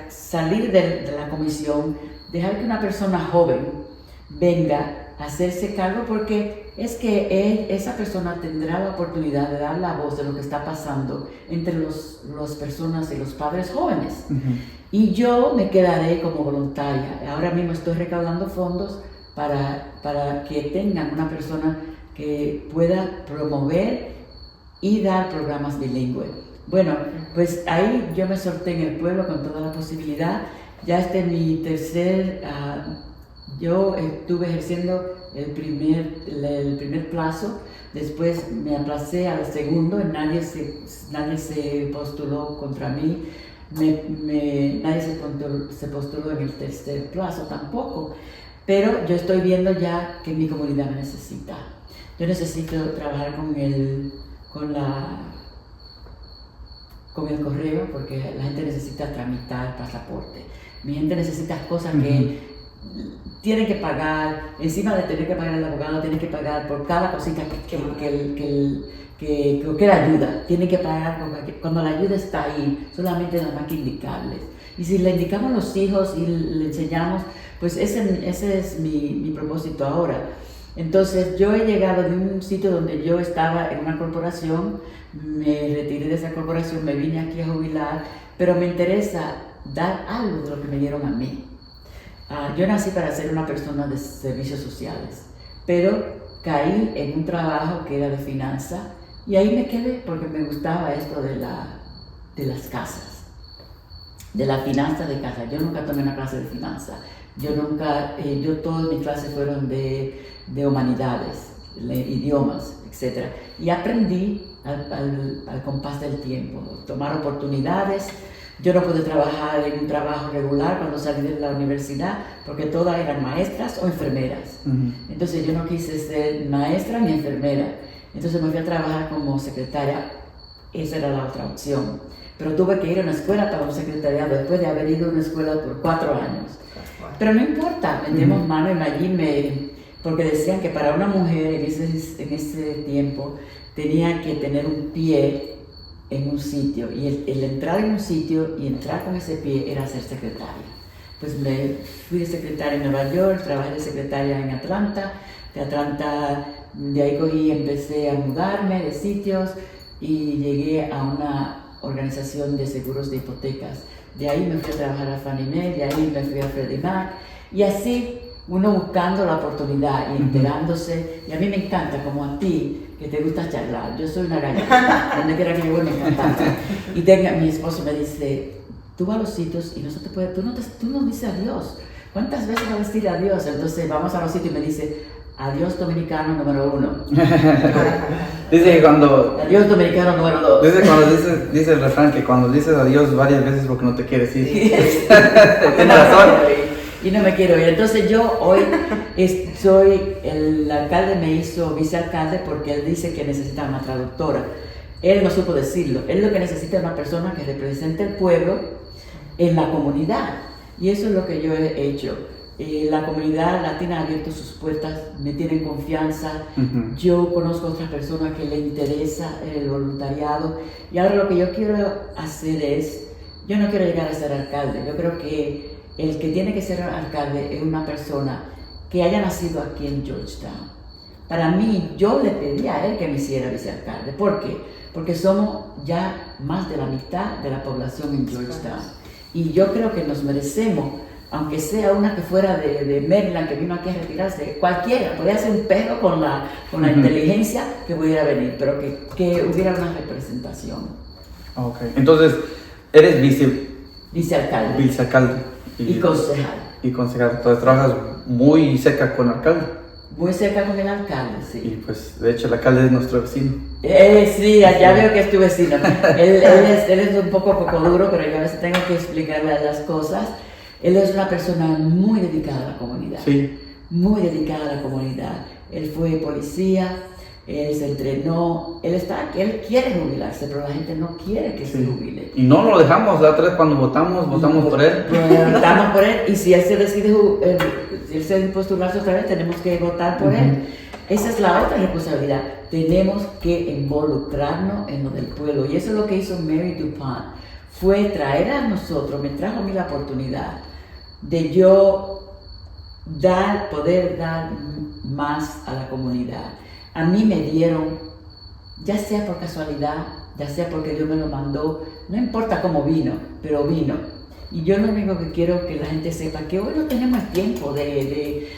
salir de la comisión, dejar que una persona joven venga a hacerse cargo, porque es que esa persona tendrá la oportunidad de dar la voz de lo que está pasando entre las personas y los padres jóvenes. Y yo me quedaré como voluntaria. Ahora mismo estoy recaudando fondos para que tengan una persona que pueda promover y dar programas bilingües. Bueno, pues ahí yo me solté en el pueblo con toda la posibilidad. Ya este es mi tercer... Yo estuve ejerciendo el primer plazo, después me aplacé al segundo, nadie se postuló contra mí, nadie se postuló en el tercer plazo tampoco. pero yo estoy viendo ya que mi comunidad me necesita. Yo necesito trabajar con el correo, porque la gente necesita tramitar pasaporte. Mi gente necesita cosas que tienen que pagar, encima de tener que pagar al abogado, tienen que pagar por cada cosita que la ayuda. Tienen que pagar cuando la ayuda está ahí, solamente nada más que indicarles. Y si le indicamos a los hijos y le enseñamos, pues ese es mi propósito ahora. Entonces yo he llegado de un sitio donde yo estaba en una corporación, me retiré de esa corporación, me vine aquí a jubilar, pero me interesa dar algo de lo que me dieron a mí. Yo nací para ser una persona de servicios sociales, pero caí en un trabajo que era de finanzas y ahí me quedé porque me gustaba esto de las casas, de la finanza de casa. Yo nunca tomé una clase de finanzas, todas mis clases fueron de humanidades, idiomas, etc. Y aprendí al compás del tiempo, tomar oportunidades. Yo no pude trabajar en un trabajo regular cuando salí de la universidad porque todas eran maestras o enfermeras. Entonces yo no quise ser maestra ni enfermera. Entonces me fui a trabajar como secretaria. Esa era la otra opción. Pero tuve que ir a una escuela para un secretariado después de haber ido a una escuela por 4 años. Pero no importa, metemos mano en allí, porque decían que para una mujer en ese tiempo tenía que tener un pie en un sitio, y el entrar en un sitio y entrar con ese pie era ser secretaria. Pues me fui de secretaria en Nueva York, trabajé de secretaria en Atlanta, de ahí empecé a mudarme de sitios y llegué a una organización de seguros de hipotecas. De ahí me fui a trabajar a Fannie Mae, de ahí me fui a Freddie Mac, y así uno buscando la oportunidad y enterándose. Y a mí me encanta, como a ti, que te gusta charlar. Yo soy una gallina, donde quiera que yo voy me encanta. Y mi esposo me dice, tú vas a los sitios y no se te puede, tú no dices adiós. ¿Cuántas veces vas a decir adiós? Entonces vamos a los sitios y me dice, adiós dominicano número 1. Dice que cuando... Adiós dominicano número 2. Dice el refrán que cuando dices adiós varias veces porque no te quieres ir. Tienes razón. Y no me quiero ir. Entonces yo hoy el alcalde me hizo vicealcalde porque él dice que necesita una traductora. Él no supo decirlo. Él lo que necesita es una persona que represente el pueblo en la comunidad. Y eso es lo que yo he hecho. La comunidad latina ha abierto sus puertas, me tienen confianza. Yo conozco a otras personas que le interesa el voluntariado. Y ahora lo que yo quiero hacer yo no quiero llegar a ser alcalde. Yo creo que el que tiene que ser alcalde es una persona que haya nacido aquí en Georgetown. Para mí, yo le pedí a él que me hiciera vicealcalde. ¿Por qué? Porque somos ya más de la mitad de la población en Georgetown. Y yo creo que nos merecemos, aunque sea una que fuera de Maryland, que vino aquí a retirarse, cualquiera, podría ser un perro con la inteligencia que pudiera venir, pero que hubiera una representación. Ok, entonces, eres vicealcalde. Vicealcalde. Y concejal. Y concejal, entonces trabajas muy cerca con el alcalde. Muy cerca con el alcalde, sí. Y pues, de hecho, el alcalde es nuestro vecino. Sí, ya veo que es tu vecino. Él es un poco duro, pero yo a veces tengo que explicarle las cosas. Él es una persona muy dedicada a la comunidad. Sí. Muy dedicada a la comunidad. Él fue policía, él se entrenó, él quiere jubilarse, pero la gente no quiere que se jubile. Y no lo dejamos, la otra vez cuando votamos por él. Votamos por él, y si él se decide postularse otra vez, tenemos que votar por él. Esa es la otra responsabilidad. Tenemos que involucrarnos en lo del pueblo, y eso es lo que hizo Mary DuPont. Fue traer a nosotros, me trajo a mí la oportunidad de yo poder dar más a la comunidad. A mí me dieron, ya sea por casualidad, ya sea porque Dios me lo mandó, no importa cómo vino, pero vino. Y yo lo único que quiero que la gente sepa que hoy no tenemos tiempo de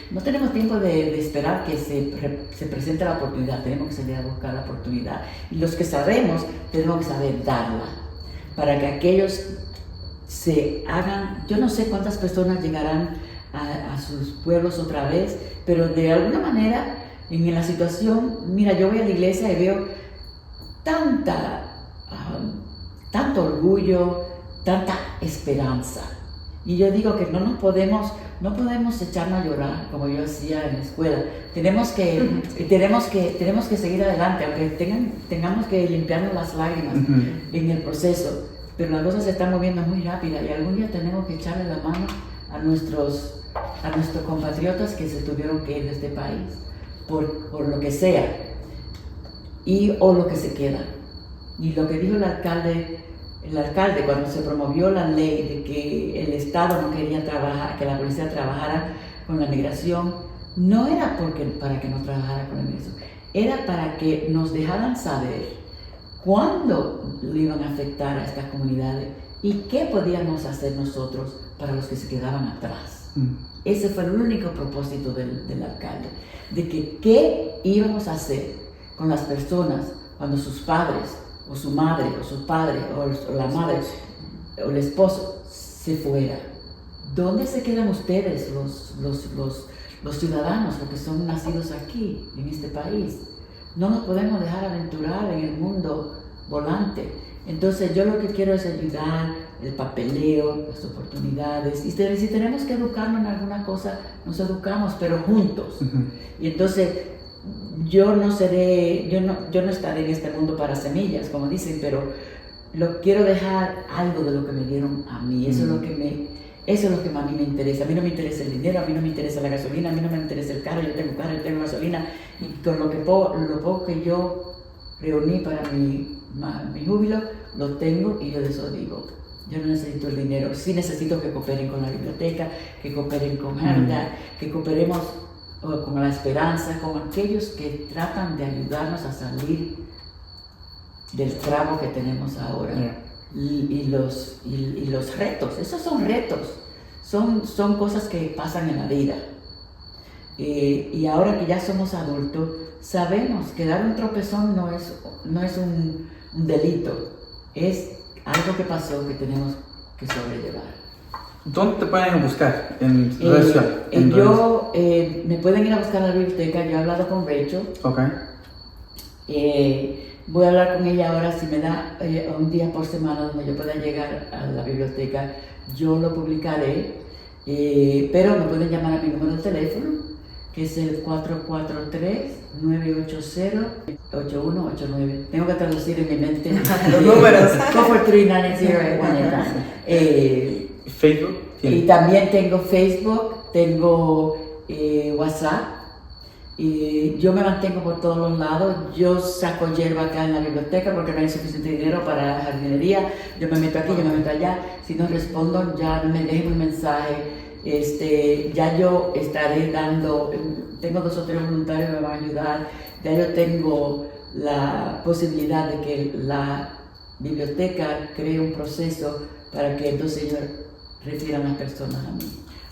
esperar que se presente la oportunidad, tenemos que salir a buscar la oportunidad. Y los que sabemos, tenemos que saber darla, para que aquellos se hagan, yo no sé cuántas personas llegarán a sus pueblos otra vez, pero de alguna manera, en la situación, mira, yo voy a la iglesia y veo tanto orgullo, tanta esperanza. Y yo digo que no podemos echarnos a llorar como yo hacía en la escuela. Tenemos que seguir adelante, aunque tengamos que limpiarnos las lágrimas en el proceso. Pero la cosa se está moviendo muy rápida y algún día tenemos que echarle la mano a nuestros compatriotas que se tuvieron que ir de este país, por lo que sea, o lo que se queda. Y lo que dijo el alcalde cuando se promovió la ley de que el Estado no quería que la policía trabajara con la migración, no era para que no trabajara con la migración, era para que nos dejaran saber cuándo le iban a afectar a estas comunidades y qué podíamos hacer nosotros para los que se quedaban atrás. Ese fue el único propósito del alcalde, de que qué íbamos a hacer con las personas cuando sus padres, o su madre, o su padre, o la madre, o el esposo se fuera. ¿Dónde se quedan ustedes, los ciudadanos, los que son nacidos aquí, en este país? No nos podemos dejar aventurar en el mundo volante. Entonces yo lo que quiero es ayudar, el papeleo, las oportunidades. Y si tenemos que educarnos en alguna cosa, nos educamos, pero juntos. Y entonces yo no estaré en este mundo para semillas, como dicen, pero quiero dejar algo de lo que me dieron a mí. Eso es lo que a mí me interesa. A mí no me interesa el dinero, a mí no me interesa la gasolina, a mí no me interesa el carro. Yo tengo carro, yo tengo gasolina, y con lo poco que yo reuní para mi júbilo, lo tengo, y yo de eso digo, yo no necesito el dinero. Sí necesito que cooperen con la biblioteca, que cooperen con Herda, que cooperemos con la esperanza, con aquellos que tratan de ayudarnos a salir del trago que tenemos ahora. Y los retos, esos son retos, son cosas que pasan en la vida. Y ahora que ya somos adultos, sabemos que dar un tropezón no es un delito, es algo que pasó que tenemos que sobrellevar. ¿Dónde te pueden buscar? En redes sociales. Me pueden ir a buscar a la biblioteca. Yo he hablado con Rachel. Voy a hablar con ella ahora. Si me da un día por semana donde yo pueda llegar a la biblioteca, yo lo publicaré. Pero me pueden llamar a mi número de teléfono, que es el 443-980-8189. Tengo que traducir en mi mente los números. 443-980-8189. Facebook. Y también tengo Facebook, tengo WhatsApp. Y yo me mantengo por todos los lados. Yo saco hierba acá en la biblioteca porque no hay suficiente dinero para jardinería. Yo me meto aquí, yo me meto allá. Si no respondo, ya me dejen un mensaje. Ya yo estaré dando, tengo 2 o 3 voluntarios que me van a ayudar. Ya yo tengo la posibilidad de que la biblioteca cree un proceso para que entonces ellos refieran a las personas a mí.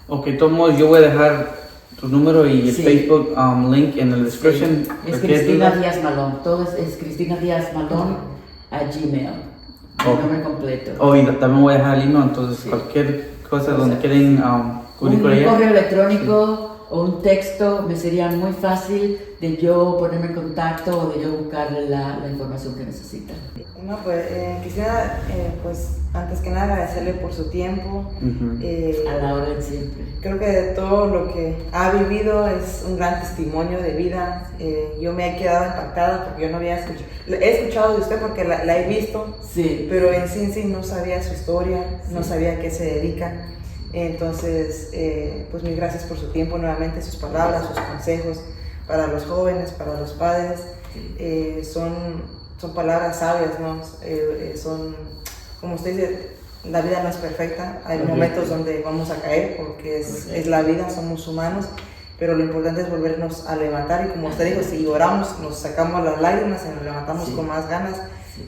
Ok, de todos modos, yo voy a dejar tu número y el Facebook link en la description. Sí. Es Cristina Díaz Malón, todo es Cristina Díaz Malón a Gmail, el nombre completo. Y también voy a dejar el email, entonces cualquier cosa donde quieren un correo electrónico o un texto me sería muy fácil de yo ponerme en contacto o de yo buscarle la información que necesitan. No, pues quisiera, pues antes que nada agradecerle por su tiempo. A la orden siempre. Creo que de todo lo que ha vivido es un gran testimonio de vida. Yo me he quedado impactada porque yo no había escuchado, he escuchado de usted porque la he visto, sí, pero en sí no sabía su historia, no sabía a qué se dedica. Entonces, pues mil gracias por su tiempo nuevamente, sus palabras, sus consejos para los jóvenes, para los padres. Son palabras sabias, ¿no? Son, como usted dice, la vida no es perfecta, hay momentos donde vamos a caer porque es la vida, somos humanos, pero lo importante es volvernos a levantar y como usted dijo, si oramos, nos sacamos las lágrimas y nos levantamos con más ganas,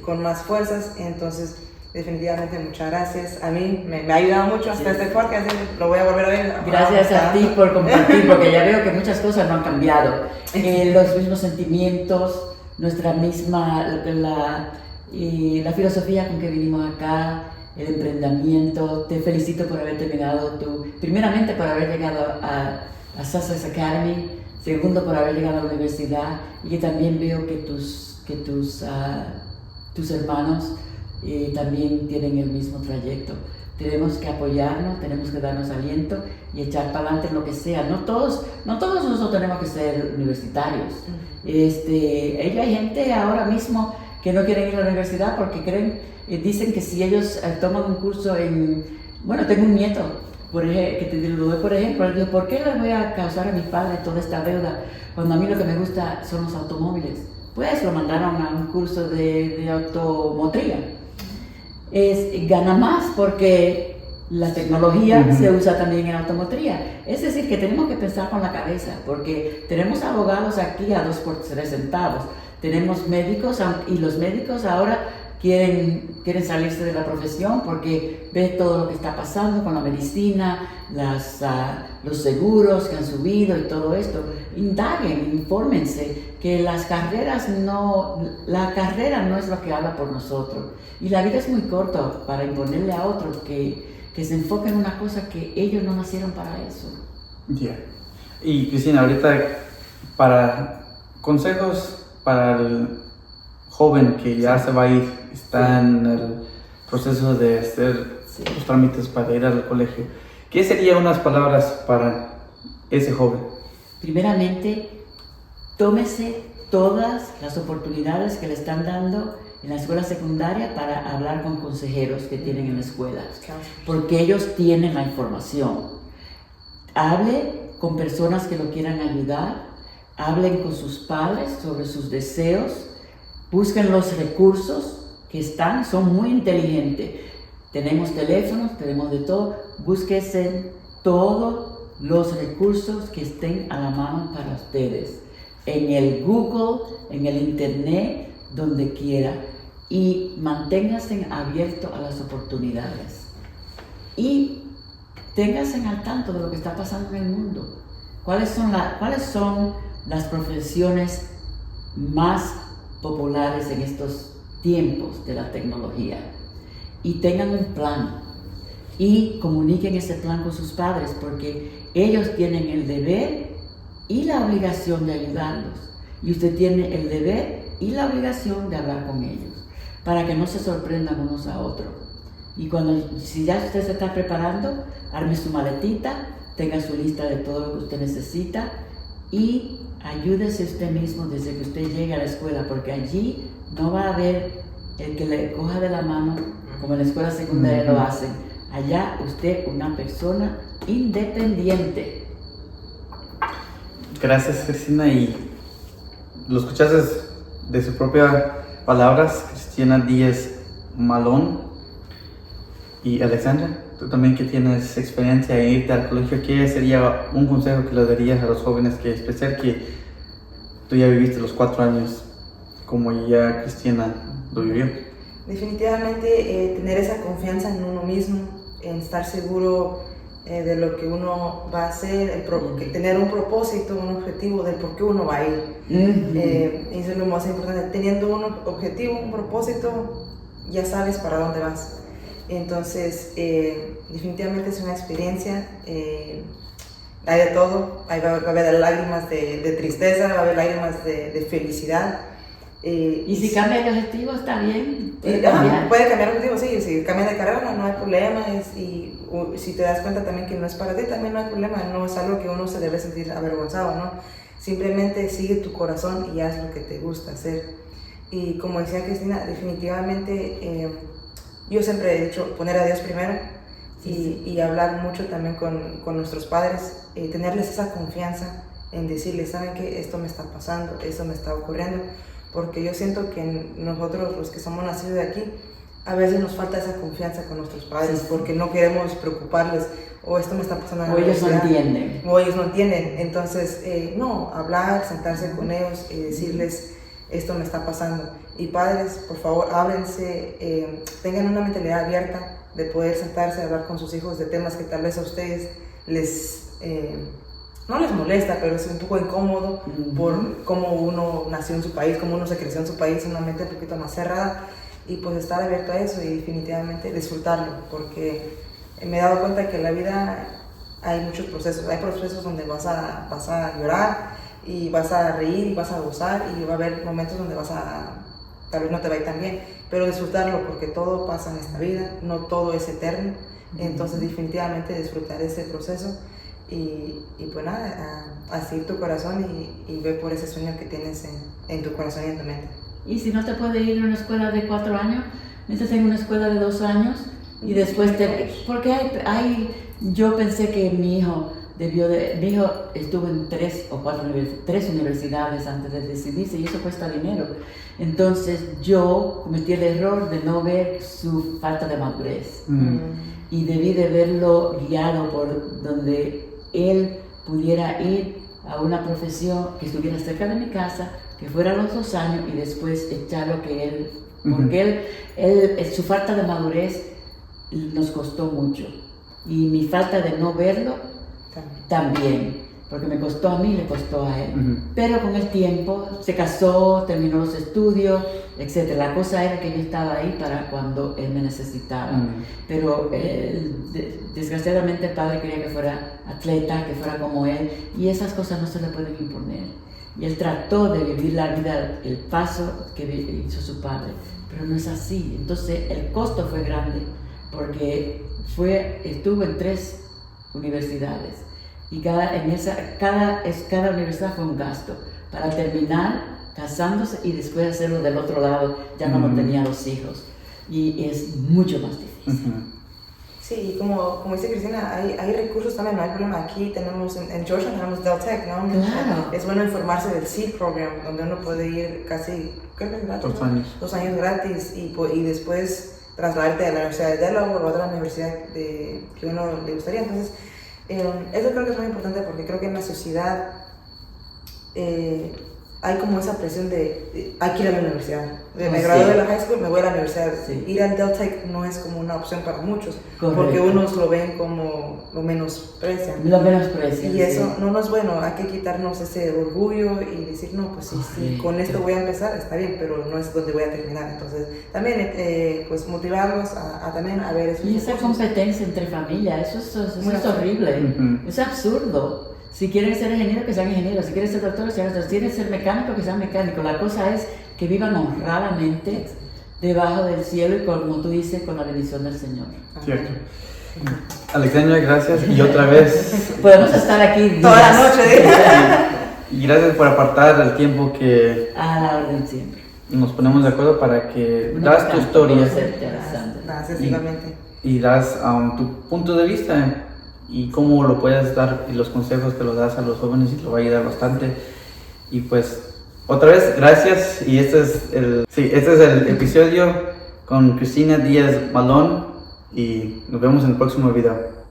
con más fuerzas. Entonces, definitivamente muchas gracias. A mí me ha ayudado mucho hasta este podcast, así lo voy a volver a ver. Gracias a ti por compartir, porque ya veo que muchas cosas no han cambiado. Los mismos sentimientos, nuestra misma, la filosofía con que vinimos acá, el emprendimiento. Te felicito por haber terminado primeramente por haber llegado a Sussex Academy, segundo por haber llegado a la universidad, y que también veo que tus hermanos también tienen el mismo trayecto. tenemos que apoyarnos, tenemos que darnos aliento y echar para adelante en lo que sea. No todos nosotros tenemos que ser universitarios. Hay gente ahora mismo que no quieren ir a la universidad porque dicen que si ellos toman un curso bueno, tengo un nieto, que te lo doy por ejemplo, él dijo, ¿por qué le voy a causar a mi padre toda esta deuda cuando a mí lo que me gusta son los automóviles? Pues lo mandaron a un curso de automotriz. Gana más porque la tecnología se usa también en automotriz. Es decir, que tenemos que pensar con la cabeza, porque tenemos abogados aquí a 2 por 3 centavos, tenemos médicos y los médicos ahora quieren salirse de la profesión porque ve todo lo que está pasando con la medicina, los seguros que han subido y todo esto. Indaguen, infórmense, que la carrera no es lo que habla por nosotros. Y la vida es muy corta para imponerle a otros que se enfoquen en una cosa que ellos no nacieron para eso. Yeah. Y Cristina, ahorita para consejos para el joven que ya se va a ir, está en el proceso de hacer los trámites para ir al colegio, ¿qué serían unas palabras para ese joven? Primeramente, tómese todas las oportunidades que le están dando en la escuela secundaria para hablar con consejeros que tienen en la escuela, porque ellos tienen la información. Hable con personas que lo quieran ayudar, hablen con sus padres sobre sus deseos, busquen los recursos que son muy inteligentes. Tenemos teléfonos, tenemos de todo, búsquense todos los recursos que estén a la mano para ustedes, en el Google, en el Internet, donde quiera, y manténganse abiertos a las oportunidades y ténganse al tanto de lo que está pasando en el mundo. ¿Cuáles son las profesiones más populares en estos tiempos de la tecnología? Y tengan un plan y comuniquen ese plan con sus padres, porque ellos tienen el deber y la obligación de ayudarlos, y usted tiene el deber y la obligación de hablar con ellos para que no se sorprendan unos a otros. Y si ya usted se está preparando, arme su maletita, tenga su lista de todo lo que usted necesita y ayúdese usted mismo desde que usted llegue a la escuela, porque allí no va a haber el que le coja de la mano como en la escuela secundaria lo hacen. Allá usted una persona independiente. Gracias, Cristina, y lo escuchaste de sus propias palabras, Cristina Díaz Malón. Y Alexandra, tú también que tienes experiencia en irte al colegio, ¿qué sería un consejo que le darías a los jóvenes, que especial que tú ya viviste los 4 años como ya Cristina lo vivió? Definitivamente tener esa confianza en uno mismo, en estar seguro de lo que uno va a hacer, tener un propósito, un objetivo del por qué uno va a ir. Eso es lo más importante. Teniendo un objetivo, un propósito, ya sabes para dónde vas. Entonces, definitivamente es una experiencia. Hay de todo. Va a haber lágrimas de tristeza, va a haber lágrimas de felicidad. Y si cambia el objetivo, está bien. Puede cambiar el objetivo, sí. Si cambia de carrera, no hay problema. Y si te das cuenta también que no es para ti, también no hay problema. No es algo que uno se debe sentir avergonzado, ¿no? Simplemente sigue tu corazón y haz lo que te gusta hacer. Y como decía Cristina, definitivamente yo siempre he dicho poner a Dios primero y hablar mucho también con nuestros padres, tenerles esa confianza en decirles, ¿saben qué? Esto me está pasando, esto me está ocurriendo. Porque yo siento que nosotros, los que somos nacidos de aquí, a veces nos falta esa confianza con nuestros padres, porque no queremos preocuparles, o esto me está pasando en la universidad. O ellos no entienden. Entonces, no, hablar, sentarse con ellos y decirles, esto me está pasando. Y padres, por favor, ábrense, tengan una mentalidad abierta de poder sentarse a hablar con sus hijos de temas que tal vez a ustedes no les molesta, pero es un poco incómodo por cómo uno nació en su país, cómo uno se creció en su país, una mente un poquito más cerrada, y pues estar abierto a eso y definitivamente disfrutarlo, porque me he dado cuenta que en la vida hay muchos procesos. Hay procesos donde vas a llorar y vas a reír y vas a gozar, y va a haber momentos donde tal vez no te va a ir tan bien, pero disfrutarlo, porque todo pasa en esta vida, no todo es eterno. Entonces definitivamente disfrutar ese proceso y pues nada, a seguir tu corazón y ver por ese sueño que tienes en tu corazón y en tu mente. Y si no te puede ir a una escuela de 4 años, métete en una escuela de 2 años y después porque yo pensé que mi hijo estuvo en 3 o 4 universidades antes de decidirse y eso cuesta dinero. Entonces yo cometí el error de no ver su falta de madurez y debí de verlo guiado por donde él pudiera ir a una profesión que estuviera cerca de mi casa, que fuera a los 2 años y después echar lo que él, porque su falta de madurez nos costó mucho y mi falta de no verlo también, porque me costó a mí, le costó a él. Pero con el tiempo se casó, terminó los estudios, etc. La cosa era que yo estaba ahí para cuando él me necesitaba. Pero desgraciadamente el padre quería que fuera atleta, que fuera como él, y esas cosas no se le pueden imponer. Y él trató de vivir la vida, el paso que hizo su padre, pero no es así. Entonces el costo fue grande, porque estuvo en 3 universidades y cada universidad fue un gasto para terminar casándose y después hacerlo del otro lado ya cuando tenía los hijos, y es mucho más difícil. Sí, como dice Cristina, hay recursos también, no hay problema. Aquí tenemos, en Georgia tenemos Del Tech, ¿no? Claro. Es bueno informarse del SEED Program, donde uno puede ir casi, creo que es gratis, 2 años. 2 años gratis y después trasladarte a la Universidad de Delaware o a otra universidad que uno le gustaría. Entonces, eso creo que es muy importante porque creo que en la sociedad hay como esa presión de hay que ir a la universidad. Me gradué de la high school, me voy a la universidad. Sí. Ir al Del Tech no es como una opción para muchos, Correcto. porque unos lo ven como lo menosprecian. Lo menosprecian. Y eso sí. no es bueno, hay que quitarnos ese orgullo y decir, no, pues sí, con esto voy a empezar, está bien, pero no es donde voy a terminar. Entonces, también pues motivarlos también a ver esos Y esa recursos. competencia entre familias, eso Muy es horrible, Ujú. es absurdo. Si quieren ser ingenieros, que sean ingenieros, si quieren ser doctores, si quieren ser mecánicos, que sean mecánicos. La cosa es que vivan honradamente debajo del cielo y como tú dices, con la bendición del Señor. Cierto. Alexandra, gracias. Y otra vez, Podemos estar aquí Toda la días. noche. y gracias por apartar el tiempo que A la orden siempre. nos ponemos de acuerdo para que Una das tu bastante, historia puede ser interesante. Gracias, igualmente. y das tu punto de vista y cómo lo puedes dar y los consejos que lo das a los jóvenes y lo va a ayudar bastante. Y pues otra vez gracias, y este es el episodio con Cristina Díaz Malón y nos vemos en el próximo video.